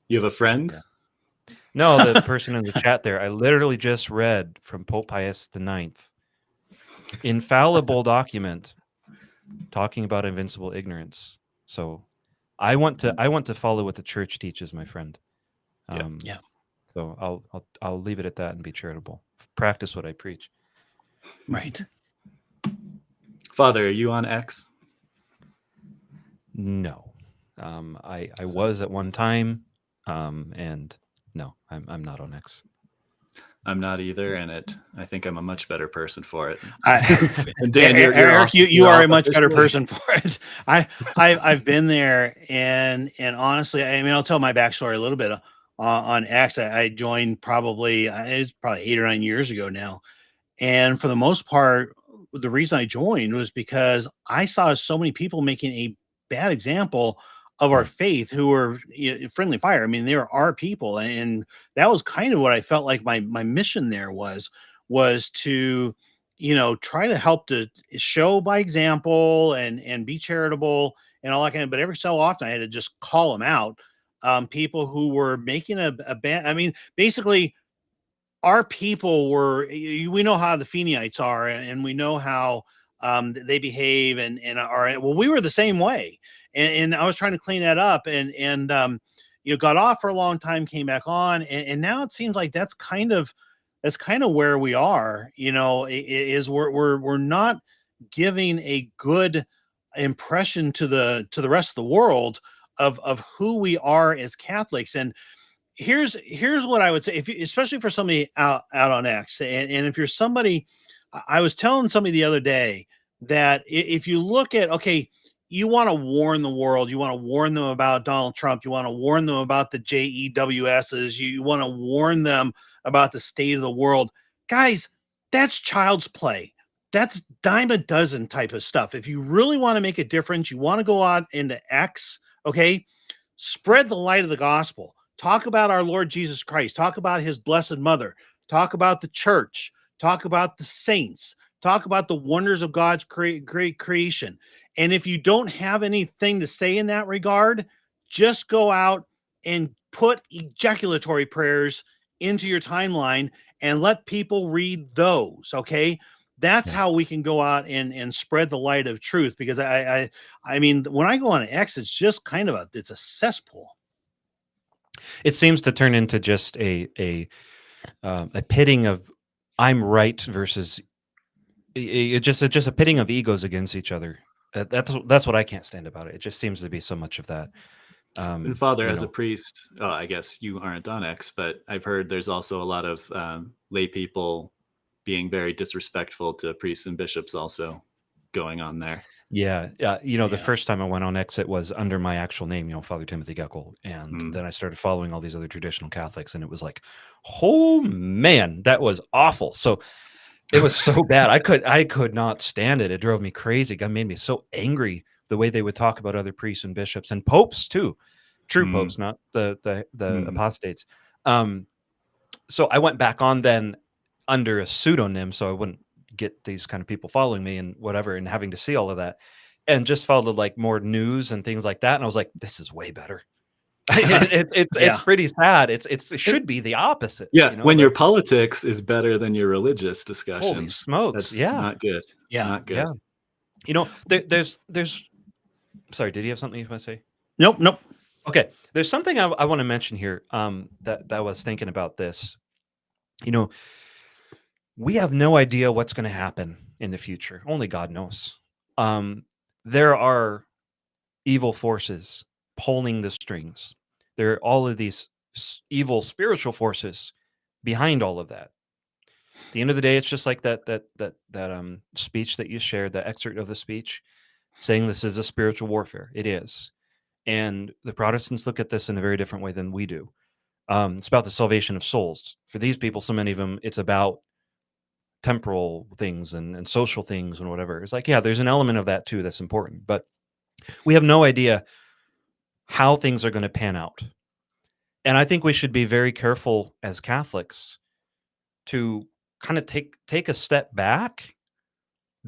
You have a friend? Yeah. No, the person in the chat there, I literally just read from Pope Pius IX, infallible document talking about invincible ignorance. So I want to follow what the church teaches, my friend. Yeah. So I'll leave it at that and be charitable. Practice what I preach. Right. Father, are you on X? No. I was at one time, and no, I'm not on X. I'm not either, and I think I'm a much better person for it. I, And Dan, Eric, you you're are a off much better officially. person for it. I've been there, and honestly, I mean, I'll tell my backstory a little bit. On X, I joined probably it's probably 8 or 9 years ago now, and for the most part, the reason I joined was because I saw so many people making a bad example of our faith who were friendly fire. I mean, there are people, and that was kind of what I felt like my mission there was to try to help to show by example and be charitable and all that kind of. But every so often, I had to just call them out. People who were making a bad. I mean, basically our people were we know how the Fenites are, and we know how they behave and are. Well, we were the same way, and I was trying to clean that up, and got off for a long time, came back on, and now it seems like that's kind of where we are. Is we're not giving a good impression to the rest of the world of who we are as Catholics. And here's what I would say, if you, especially for somebody out on X, and if you're somebody, I was telling somebody the other day that if you look at, okay, you want to warn the world, you want to warn them about Donald Trump, you want to warn them about the JEWSs, you want to warn them about the state of the world, guys, that's child's play. That's dime a dozen type of stuff. If you really want to make a difference, you want to go out into X, okay, spread the light of the gospel. Talk about our Lord Jesus Christ. Talk about his blessed mother. Talk about the church. Talk about the saints. Talk about the wonders of God's great creation. And if you don't have anything to say in that regard, just go out and put ejaculatory prayers into your timeline and let people read those. Okay. That's how we can go out and spread the light of truth. Because I mean, when I go on X, it's just kind of it's a cesspool. It seems to turn into just a pitting of I'm right versus just a pitting of egos against each other. That's what I can't stand about it. It just seems to be so much of that. And Father, as a priest, I guess you aren't on X, but I've heard there's also a lot of lay people being very disrespectful to priests and bishops also going on there. Yeah. The first time I went on X, it was under my actual name, Father Timothy Geckle. And then I started following all these other traditional Catholics, and it was like, oh man, that was awful. So it was so bad. I could not stand it. It drove me crazy. It made me so angry the way they would talk about other priests and bishops and popes too. True popes, not the apostates. So I went back on then under a pseudonym, so I wouldn't get these kind of people following me and whatever, and having to see all of that, and just followed like more news and things like that. And I was like, this is way better. It's pretty sad. It should be the opposite. Yeah. When your politics is better than your religious discussions. Holy smokes. That's not good. Yeah. Not good. Yeah. There's sorry, did you have something you want to say? Nope. Okay. There's something I want to mention here. That I was thinking about this. We have no idea what's going to happen in the future. Only God knows. There are evil forces pulling the strings. There are all of these evil spiritual forces behind all of that. At the end of the day, it's just like that speech that you shared, the excerpt of the speech, saying this is a spiritual warfare. It is. And the Protestants look at this in a very different way than we do. It's about the salvation of souls. For these people, so many of them, it's about temporal things and social things and whatever. It's like, yeah, there's an element of that too that's important, but we have no idea how things are going to pan out. And I think we should be very careful as Catholics to kind of take a step back,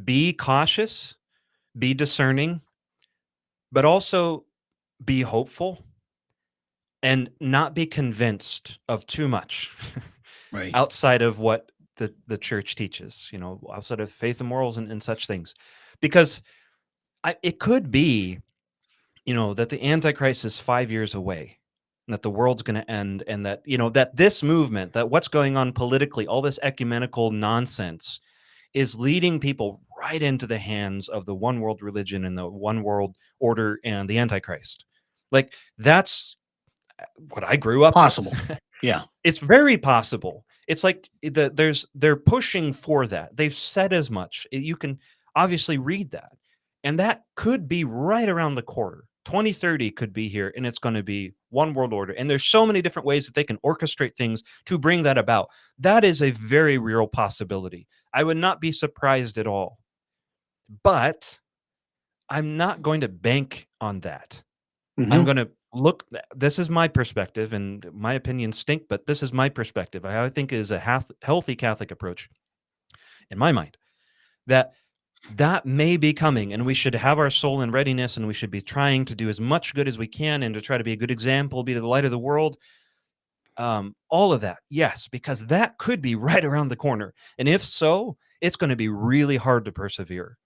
be cautious, be discerning, but also be hopeful and not be convinced of too much Right. outside of what the church teaches, outside of faith and morals and such things. Because it could be, that the Antichrist is 5 years away, and that the world's going to end, and that, that this movement, that what's going on politically, all this ecumenical nonsense is leading people right into the hands of the one world religion and the one world order and the Antichrist. Like, that's what I grew up Possible. with. Yeah. It's very possible. It's like they're pushing for that. They've said as much. You can obviously read that. And that could be right around the corner. 2030 could be here, and it's going to be one world order. And there's so many different ways that they can orchestrate things to bring that about. That is a very real possibility. I would not be surprised at all. But I'm not going to bank on that. Mhm. I'm going to look. This is my perspective, and my opinions stink, but this is my perspective. I think is a healthy Catholic approach in my mind, that may be coming, and we should have our soul in readiness, and we should be trying to do as much good as we can and to try to be a good example, be the light of the world. All of that, yes, because that could be right around the corner. And if so, it's going to be really hard to persevere.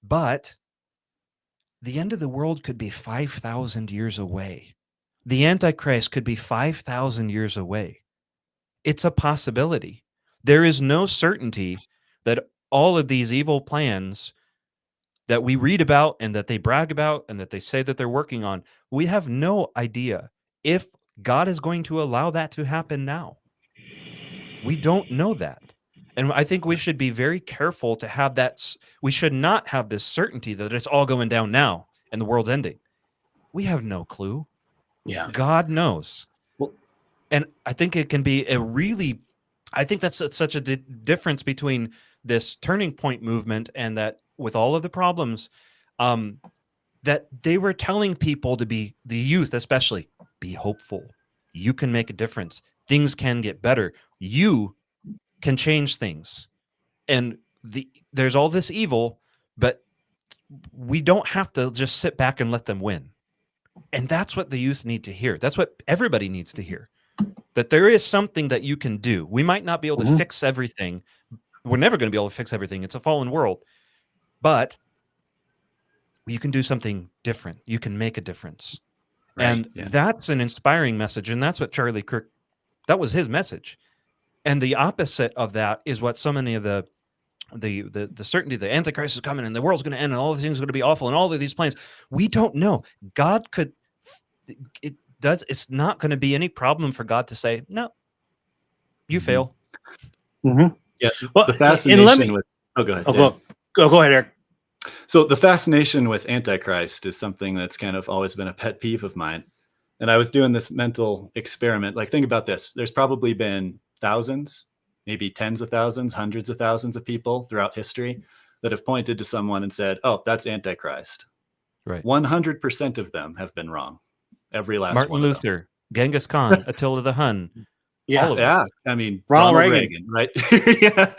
But the end of the world could be 5,000 years away. The Antichrist could be 5,000 years away. It's a possibility. There is no certainty that all of these evil plans that we read about and that they brag about and that they say that they're working on, we have no idea if God is going to allow that to happen now. We don't know that. And I think we should be very careful to have that. We should not have this certainty that it's all going down now and the world's ending. We have no clue. Yeah. God knows. Well, and I think it can be I think that's such a difference between this turning point movement and that with all of the problems, that they were telling people to be, the youth especially, be hopeful. You can make a difference. Things can get better. You can change things. And there's all this evil, but we don't have to just sit back and let them win. And that's what the youth need to hear. That's what everybody needs to hear. That there is something that you can do. We might not be able to fix everything. We're never going to be able to fix everything. It's a fallen world. But you can do something different. You can make a difference. Right, and that's an inspiring message. And that's what Charlie Kirk, that was his message. And the opposite of that is what so many of the certainty, the Antichrist is coming and the world's going to end and all these things are going to be awful and all of these plans. We don't know. God could, it's not going to be any problem for God to say, no, you fail. Mm-hmm. Yeah. Well, the fascination with, go ahead. Go ahead, Eric. So the fascination with Antichrist is something that's kind of always been a pet peeve of mine. And I was doing this mental experiment. Like, think about this. There's probably been thousands, maybe tens of thousands, hundreds of thousands of people throughout history that have pointed to someone and said, oh, that's Antichrist. Right. 100% of them have been wrong. Every last Martin one. Luther, Genghis Khan, Attila the Hun. Yeah. All of Yeah. I mean, Ronald Reagan, right? Yeah.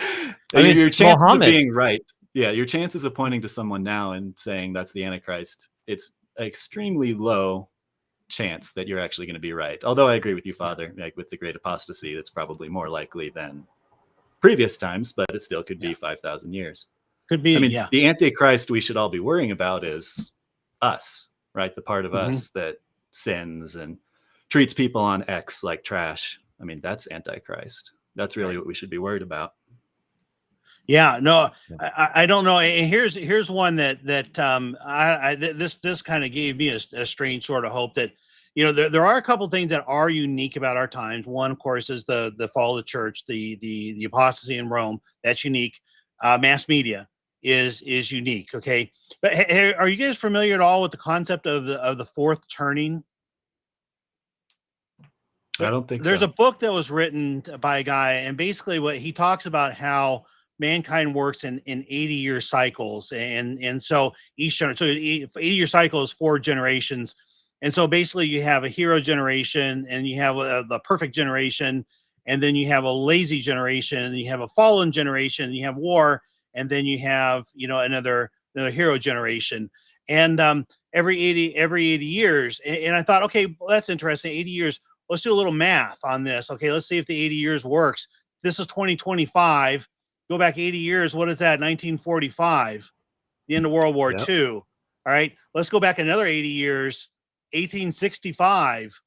I mean, your chances Muhammad. of being right. Yeah. Your chances of pointing to someone now and saying that's the Antichrist, it's extremely low chance that you're actually going to be right. Although I agree with you, Father, like with the great apostasy, that's probably more likely than previous times, but it still could be 5,000 years. Could be. I mean, yeah. the Antichrist we should all be worrying about is us, right? The part of us that sins and treats people on X like trash. I mean, that's Antichrist. That's really what we should be worried about. Yeah, no, I don't know. And here's one that this kind of gave me a strange sort of hope that, you know, there are a couple things that are unique about our times. One, of course, is the fall of the church, the apostasy in Rome. That's unique. Mass media is unique. Okay, but are you guys familiar at all with the concept of the fourth turning? I don't think there's so. a book that was written by a guy, and basically what he talks about how mankind works in 80-year cycles, and so each 80-year cycle is 4 generations, and so basically you have a hero generation, and you have the perfect generation, and then you have a lazy generation, and you have a fallen generation, and you have war, and then you have, you know, another hero generation, and every 80 years, and I thought, okay, well, that's interesting. 80 years. Let's do a little math on this. Okay, let's see if the 80 years works. This is 2025. Go back 80 years. What is that? 1945, the end of World War II. All right, let's go back another 80 years. 1865,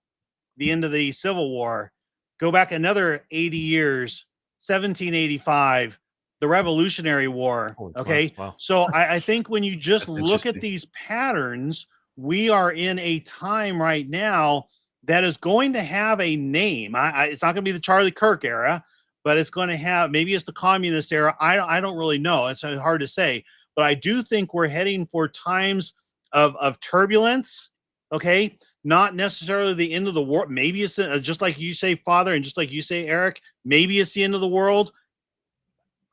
the end of the Civil War. Go back another 80 years. 1785, the Revolutionary War. Holy Okay. Wow. So I think when you just That's look at interesting. these patterns, we are in a time right now that is going to have a name. It's not going to be the Charlie Kirk era, but it's going to have, maybe it's the communist era. I don't really know. It's hard to say, but I do think we're heading for times of turbulence. Okay. Not necessarily the end of the world. Maybe it's just like you say, Father, and just like you say, Eric, maybe it's the end of the world.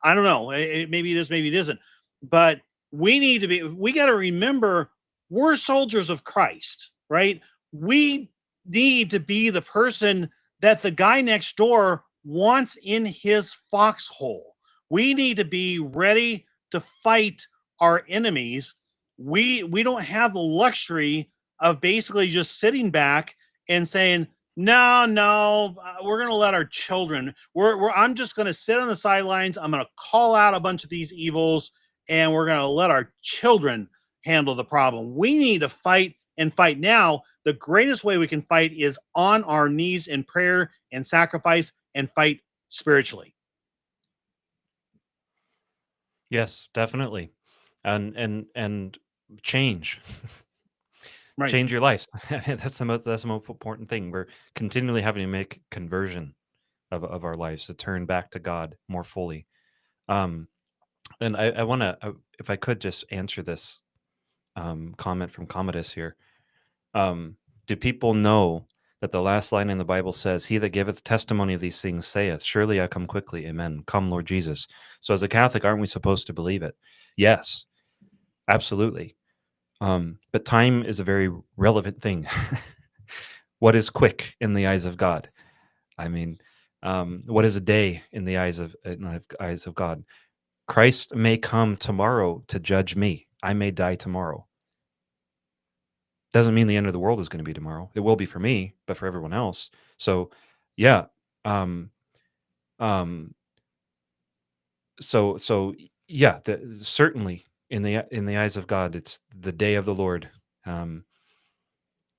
I don't know. Maybe it is, maybe it isn't. But we got to remember we're soldiers of Christ, right? We need to be the person that the guy next door wants in his foxhole. We need to be ready to fight our enemies. We don't have the luxury of basically just sitting back and saying, no, we're going to let our children, I'm just going to sit on the sidelines. I'm going to call out a bunch of these evils, and we're going to let our children handle the problem. We need to fight and fight now. The greatest way we can fight is on our knees in prayer and sacrifice and fight spiritually. Yes, definitely. And change. Right. Change your life. That's the most important thing. We're continually having to make conversion of our lives to turn back to God more fully. And I want to, if I could just answer this comment from Commodus here. Do people know that the last line in the Bible says, "He that giveth testimony of these things saith, Surely I come quickly. Amen. Come, Lord Jesus." So as a Catholic, aren't we supposed to believe it? Yes, absolutely. But time is a very relevant thing. What is quick in the eyes of God? I mean, what is a day in the eyes of God? Christ may come tomorrow to judge me. I may die tomorrow. Doesn't mean the end of the world is going to be tomorrow. It will be for me, but for everyone else. So, yeah. So yeah. Certainly, in the eyes of God, it's the day of the Lord.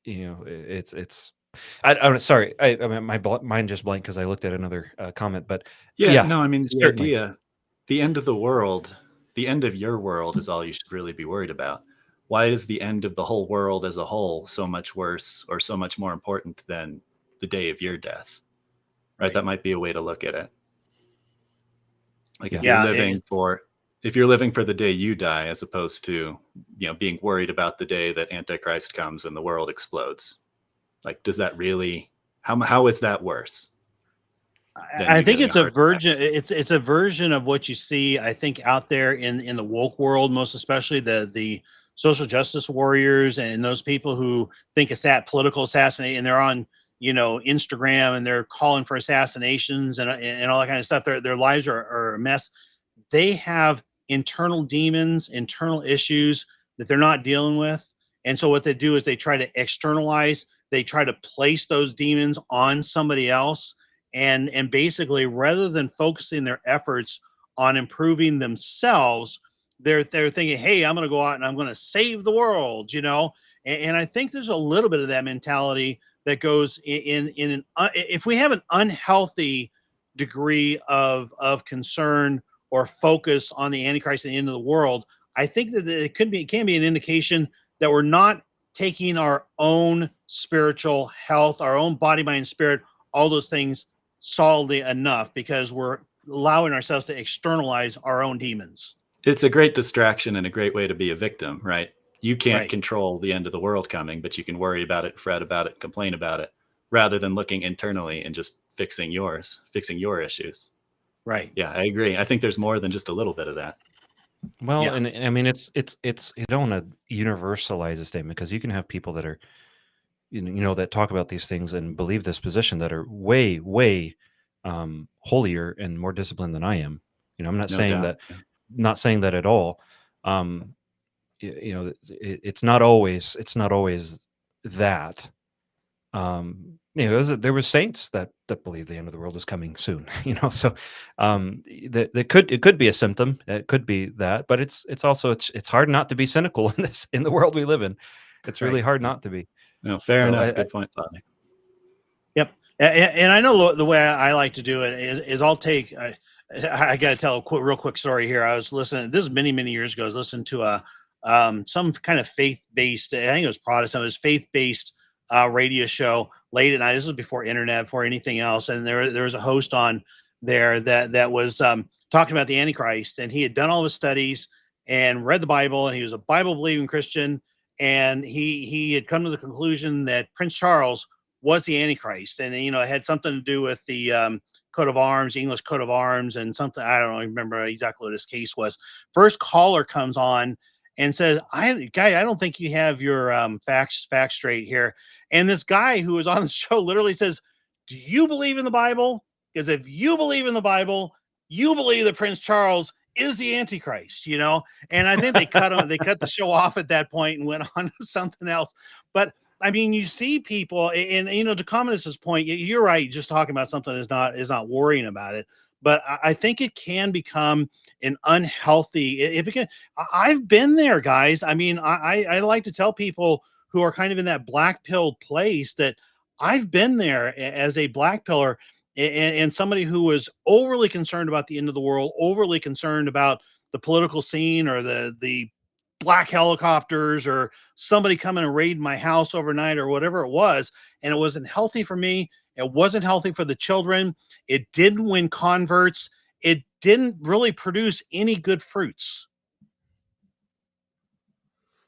It's. I'm sorry. I mean, my mind just blanked because I looked at another comment. But Yeah, no, I mean, the certainly. idea, the end of the world, the end of your world is all you should really be worried about. Why is the end of the whole world as a whole so much worse or so much more important than the day of your death? Right? That might be a way to look at it. Like if you're living for the day you die, as opposed to, being worried about the day that Antichrist comes and the world explodes. Like, does that really, how is that worse? I think it's a version. It's a version of what you see, I think, out there in the woke world, most especially the social justice warriors and those people who think political assassination, and they're on Instagram and they're calling for assassinations and all that kind of stuff. Their lives are a mess. They have internal demons, internal issues that they're not dealing with, and so what they do is they try to externalize. They try to place those demons on somebody else. And basically, rather than focusing their efforts on improving themselves, they're thinking, hey, I'm going to go out and I'm going to save the world, and I think there's a little bit of that mentality that goes if we have an unhealthy degree of concern or focus on the Antichrist and the end of the world, I think that it can be an indication that we're not taking our own spiritual health, our own body, mind, spirit, all those things solidly enough, because we're allowing ourselves to externalize our own demons. It's a great distraction and a great way to be a victim, right? You can't control the end of the world coming, but you can worry about it, fret about it, complain about it, rather than looking internally and just fixing your issues. Right. Yeah, I agree. I think there's more than just a little bit of that. Well, and I mean, it's you don't want to universalize a statement, because you can have people that are, that talk about these things and believe this position that are way, way holier and more disciplined than I am. I'm not saying that, not saying that at all. It's not always that. There were saints that believe the end of the world is coming soon. So it could be a symptom. It could be that, but it's also hard not to be cynical in the world we live in. It's really hard not to be. No, fair enough. Good point, Father. Yep. And I know the way I like to do it is I'll take I got to tell a real quick story here. I was listening. This is many, many years ago. I was listening to some kind of faith-based. I think it was Protestant. It was faith-based radio show late at night. This was before internet, before anything else. And there was a host on there that was talking about the Antichrist, and he had done all his studies and read the Bible, and he was a Bible-believing Christian, and he had come to the conclusion that Prince Charles was the Antichrist, and it had something to do with the coat of arms, English coat of arms, and something. I don't remember exactly what his case was. First caller comes on and says, I don't think you have your facts straight here. And this guy who was on the show literally says, do you believe in the Bible? Because if you believe in the Bible, you believe that Prince Charles is the Antichrist, And I think they cut the show off at that point and went on to something else. But I mean, you see people, and to Communist's point, you're right. Just talking about something is not worrying about it. But I think it can become an unhealthy. I've been there, guys. I mean, I like to tell people who are kind of in that black pilled place that I've been there as a black pillar and somebody who was overly concerned about the end of the world, overly concerned about the political scene or the black helicopters or somebody coming and raid my house overnight or whatever it was. And it wasn't healthy for me. It wasn't healthy for the children. It didn't win converts. It didn't really produce any good fruits.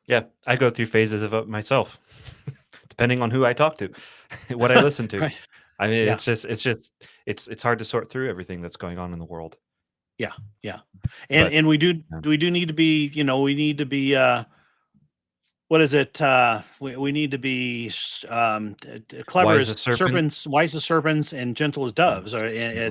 Yeah, I go through phases of it myself, depending on who I talk to, what I listen to. Right. I mean, Yeah. it's hard to sort through everything that's going on in the world. Yeah. And we do need to be, we need to be, what is it? We need to be clever Wise as as serpents. wise as serpents, and gentle as doves, or Yeah.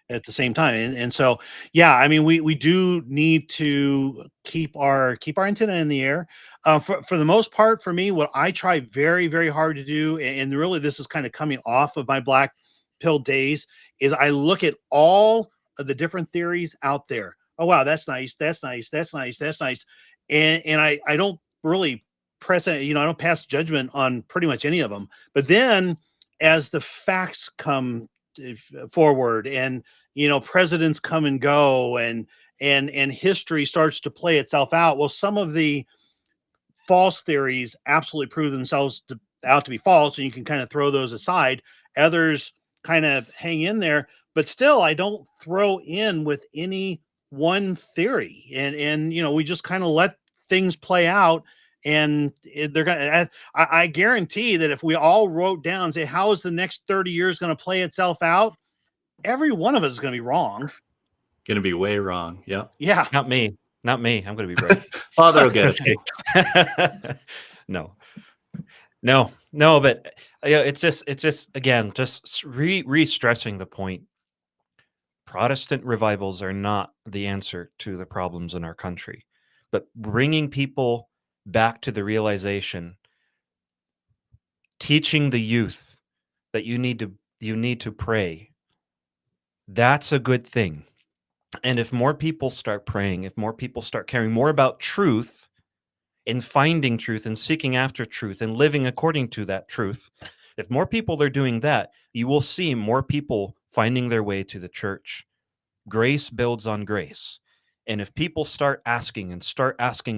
at the same time. And so, yeah, I mean, we do need to keep our antenna in the air. For the most part, for me, what I try very, very hard to do, and really this is kind of coming off of my black pill days, is I look at all of the different theories out there. Oh, wow, that's nice. That's nice. That's nice. That's nice. And I don't really press it, I don't pass judgment on pretty much any of them. But then as the facts come forward and, presidents come and go and history starts to play itself out, well, some of the false theories absolutely prove themselves out to be false, and you can kind of throw those aside. Others kind of hang in there, but still I don't throw in with any one theory, and we just kind of let things play out. And they're gonna, I guarantee that if we all wrote down and say, how is the next 30 years going to play itself out, every one of us is going to be wrong. Going to be way wrong. Yeah. Yeah. Not me. I'm going to be right. Father will get it. No, but it's just again, just re-stressing the point. Protestant revivals are not the answer to the problems in our country, but bringing people back to the realization, teaching the youth that you need to pray. That's a good thing. And if more people start praying, if more people start caring more about truth and finding truth and seeking after truth and living according to that truth, if more people are doing that, you will see more people finding their way to the church. Grace builds on grace. And if people start asking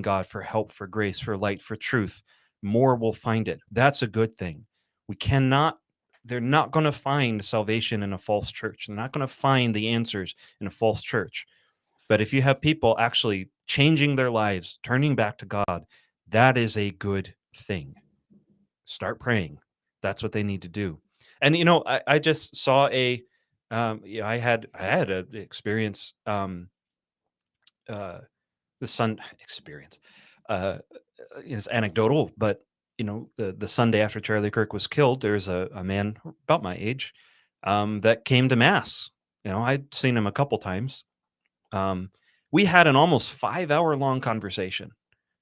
God for help, for grace, for light, for truth, more will find it. That's a good thing. They're not going to find salvation in a false church. They're not going to find the answers in a false church. But if you have people actually changing their lives, turning back to God, that is a good thing. Start praying. That's what they need to do. And, I just saw I had an experience, the Sun experience. It's anecdotal, but the Sunday after Charlie Kirk was killed, there's a man about my age that came to Mass. I'd seen him a couple times. We had an almost 5-hour long conversation.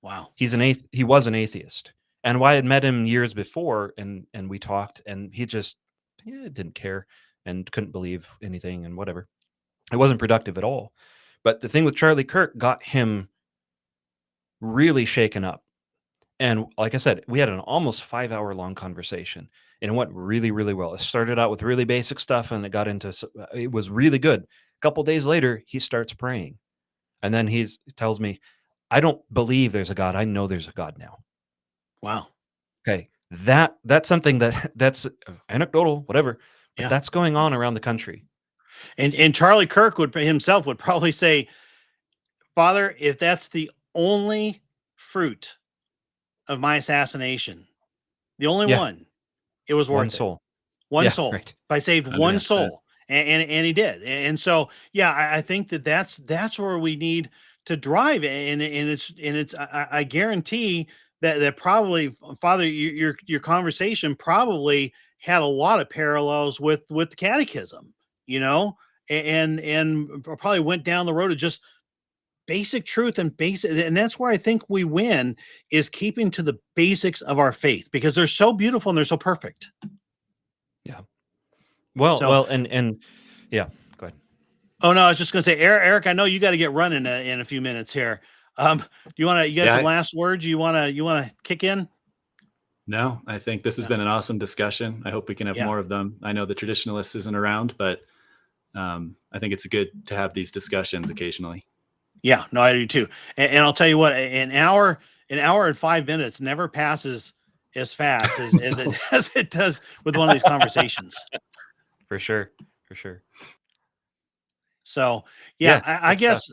Wow. He was an atheist, and I had met him years before, and we talked, and he just didn't care and couldn't believe anything and whatever. It wasn't productive at all. But the thing with Charlie Kirk got him really shaken up. And like I said, we had an almost 5-hour long conversation, and it went really, really well. It started out with really basic stuff, and it was really good. couple days later, he starts praying. And then he tells me, I don't believe there's a God. I know there's a God now. Wow. Okay. That's something that's anecdotal, whatever, but that's going on around the country. And Charlie Kirk himself would probably say, Father, if that's the only fruit of my assassination, the only one, it was worth one it. soul. One Yeah, soul. right. If I saved 100%. one soul, and he did. And so, yeah, I think that's where we need to drive. And it's I guarantee that probably, Father, your conversation probably had a lot of parallels with the catechism, you know, and probably went down the road of just basic truth and basic, and that's where I think we win, is keeping to the basics of our faith, because they're so beautiful and they're so perfect. Yeah. Well, and yeah, go ahead. Oh no, I was just going to say, Eric, I know you got to get running in a few minutes here. Do you got some last words? You want to kick in? No, I think this has been an awesome discussion. I hope we can have more of them. I know the traditionalist isn't around, but I think it's good to have these discussions occasionally. Yeah, no, I do too. And I'll tell you what, an hour and 5 minutes never passes as fast as it does with one of these conversations. For sure. So I guess.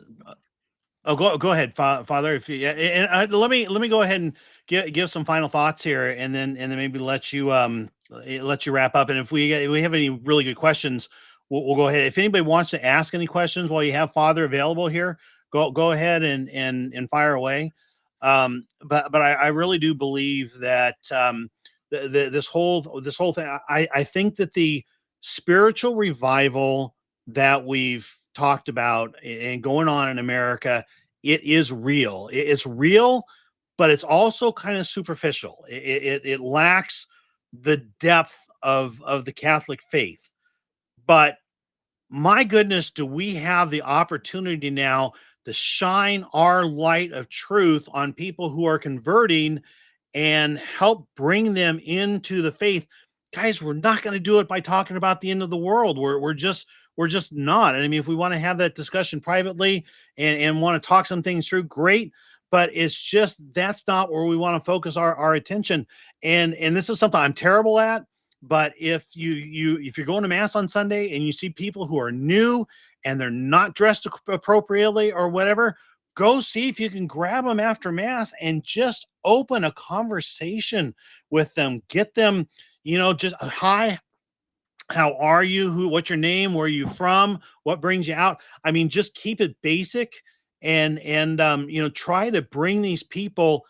Oh, go ahead, Father. If you, and let me go ahead and give some final thoughts here, and then maybe let you wrap up. And if we have any really good questions, we'll go ahead. If anybody wants to ask any questions while you have Father available here, go ahead and fire away. But I really do believe that this whole thing. I think that the spiritual revival that we've talked about and going on in America, it is real. It's real, but it's also kind of superficial. It lacks the depth of the Catholic faith. But my goodness, do we have the opportunity now to shine our light of truth on people who are converting and help bring them into the faith. Guys, we're not going to do it by talking about the end of the world. We're just not. And I mean, if we want to have that discussion privately and want to talk some things through, great. But it's just, that's not where we want to focus our attention. And this is something I'm terrible at. But if you're going to mass on Sunday and you see people who are new and they're not dressed appropriately or whatever, go see if you can grab them after mass and just open a conversation with them. Get them, just hi, how are you? What's your name? Where are you from? What brings you out? I mean, just keep it basic and try to bring these people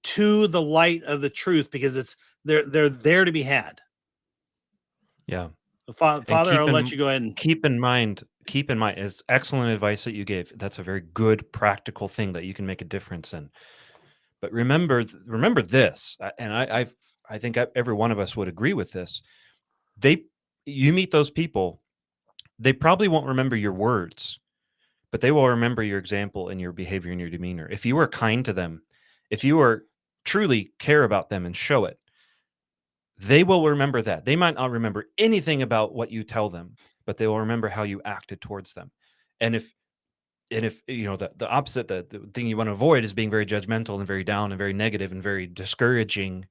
to the light of the truth, because they're there to be had. Yeah. Father, I'll let you go ahead and keep in mind, it's excellent advice that you gave. That's a very good practical thing that you can make a difference in. But remember this, and I think every one of us would agree with this. You meet those people, they probably won't remember your words, but they will remember your example and your behavior and your demeanor. If you are kind to them, if you are truly care about them and show it, they will remember that. They might not remember anything about what you tell them, but they will remember how you acted towards them. And if the opposite, the thing you want to avoid is being very judgmental and very down and very negative and very discouraging,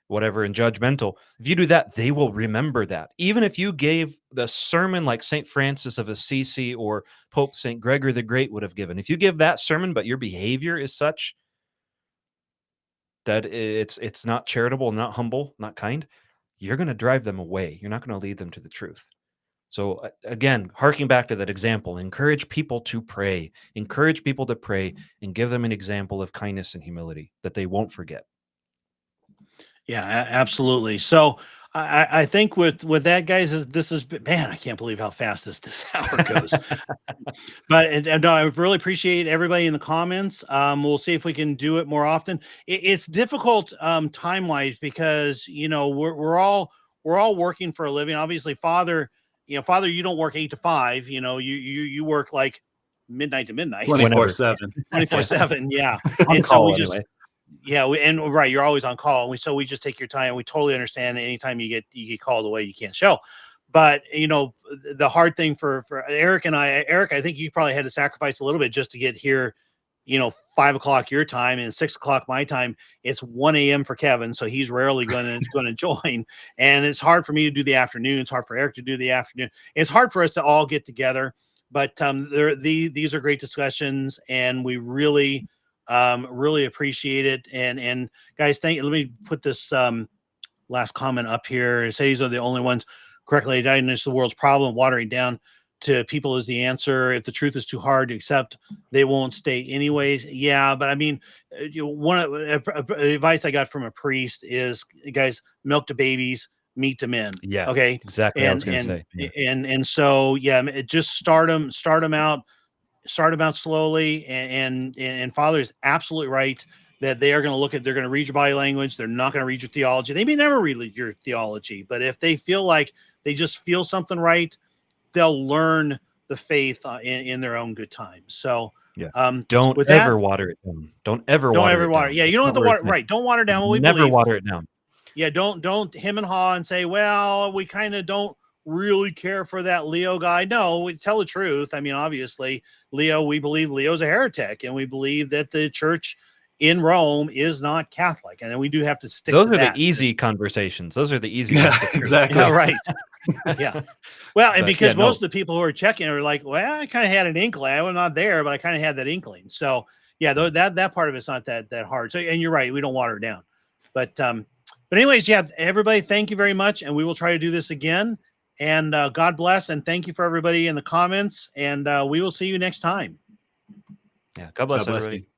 whatever, and judgmental. If you do that, they will remember that. Even if you gave the sermon like St. Francis of Assisi or Pope St. Gregory the Great would have given, if you give that sermon, but your behavior is such that it's not charitable, not humble, not kind, you're going to drive them away. You're not going to lead them to the truth. So again, harking back to that example, encourage people to pray, and give them an example of kindness and humility that they won't forget. Yeah, absolutely. So I think with that, guys, this is, man, I can't believe how fast this hour goes. But and I really appreciate everybody in the comments. We'll see if we can do it more often. It's difficult time-wise, because we're all working for a living. Obviously, Father, you don't work 8 to 5. You work like midnight to midnight, 24/7. 24/7. Yeah, On and call, so we anyway. right, you're always on call. We just take your time. We totally understand. Anytime you get called away, you can't show. But the hard thing for Eric and Eric, I think you probably had to sacrifice a little bit just to get here. 5 o'clock your time and 6 o'clock my time. It's 1 a.m. for Kevin, so he's rarely going to join. And it's hard for me to do the afternoon. It's hard for Eric to do the afternoon. It's hard for us to all get together. But these are great discussions, and we really appreciate it. And guys, let me put this last comment up here. It says these are the only ones correctly diagnosed the world's problem. Watering down to people is the answer. If the truth is too hard to accept, they won't stay anyways. Yeah, but I mean, one advice I got from a priest is, guys, milk to babies, meat to men. Yeah. Okay. Exactly. And, I was going to say. Yeah. And so just start them out slowly. And Father is absolutely right that they're going to read your body language. They're not going to read your theology. They may never read your theology, but if they feel like they just feel something right, they'll learn the faith in their own good time. So don't ever water it down. Don't ever water it down. Yeah, you don't have to water. Right. Don't water down what we never believe. Water it down. Yeah, don't hem and haw and say, well, we kind of don't really care for that Leo guy. No, we tell the truth. I mean, obviously, we believe Leo's a heretic, and we believe that the church in Rome is not Catholic, and then we do have to stick. Those to are that. the easy conversations. Those are the easy ones. Exactly. Yeah, right. Yeah. Well, and because most of the people who are checking are like, well, I kind of had an inkling. I was not there, but I kind of had that inkling. So yeah, that part of it's not that hard. So, and you're right, we don't water it down. But anyways, yeah, everybody, thank you very much, and we will try to do this again. And God bless, and thank you for everybody in the comments. And we will see you next time. Yeah, God bless God bless everybody. you.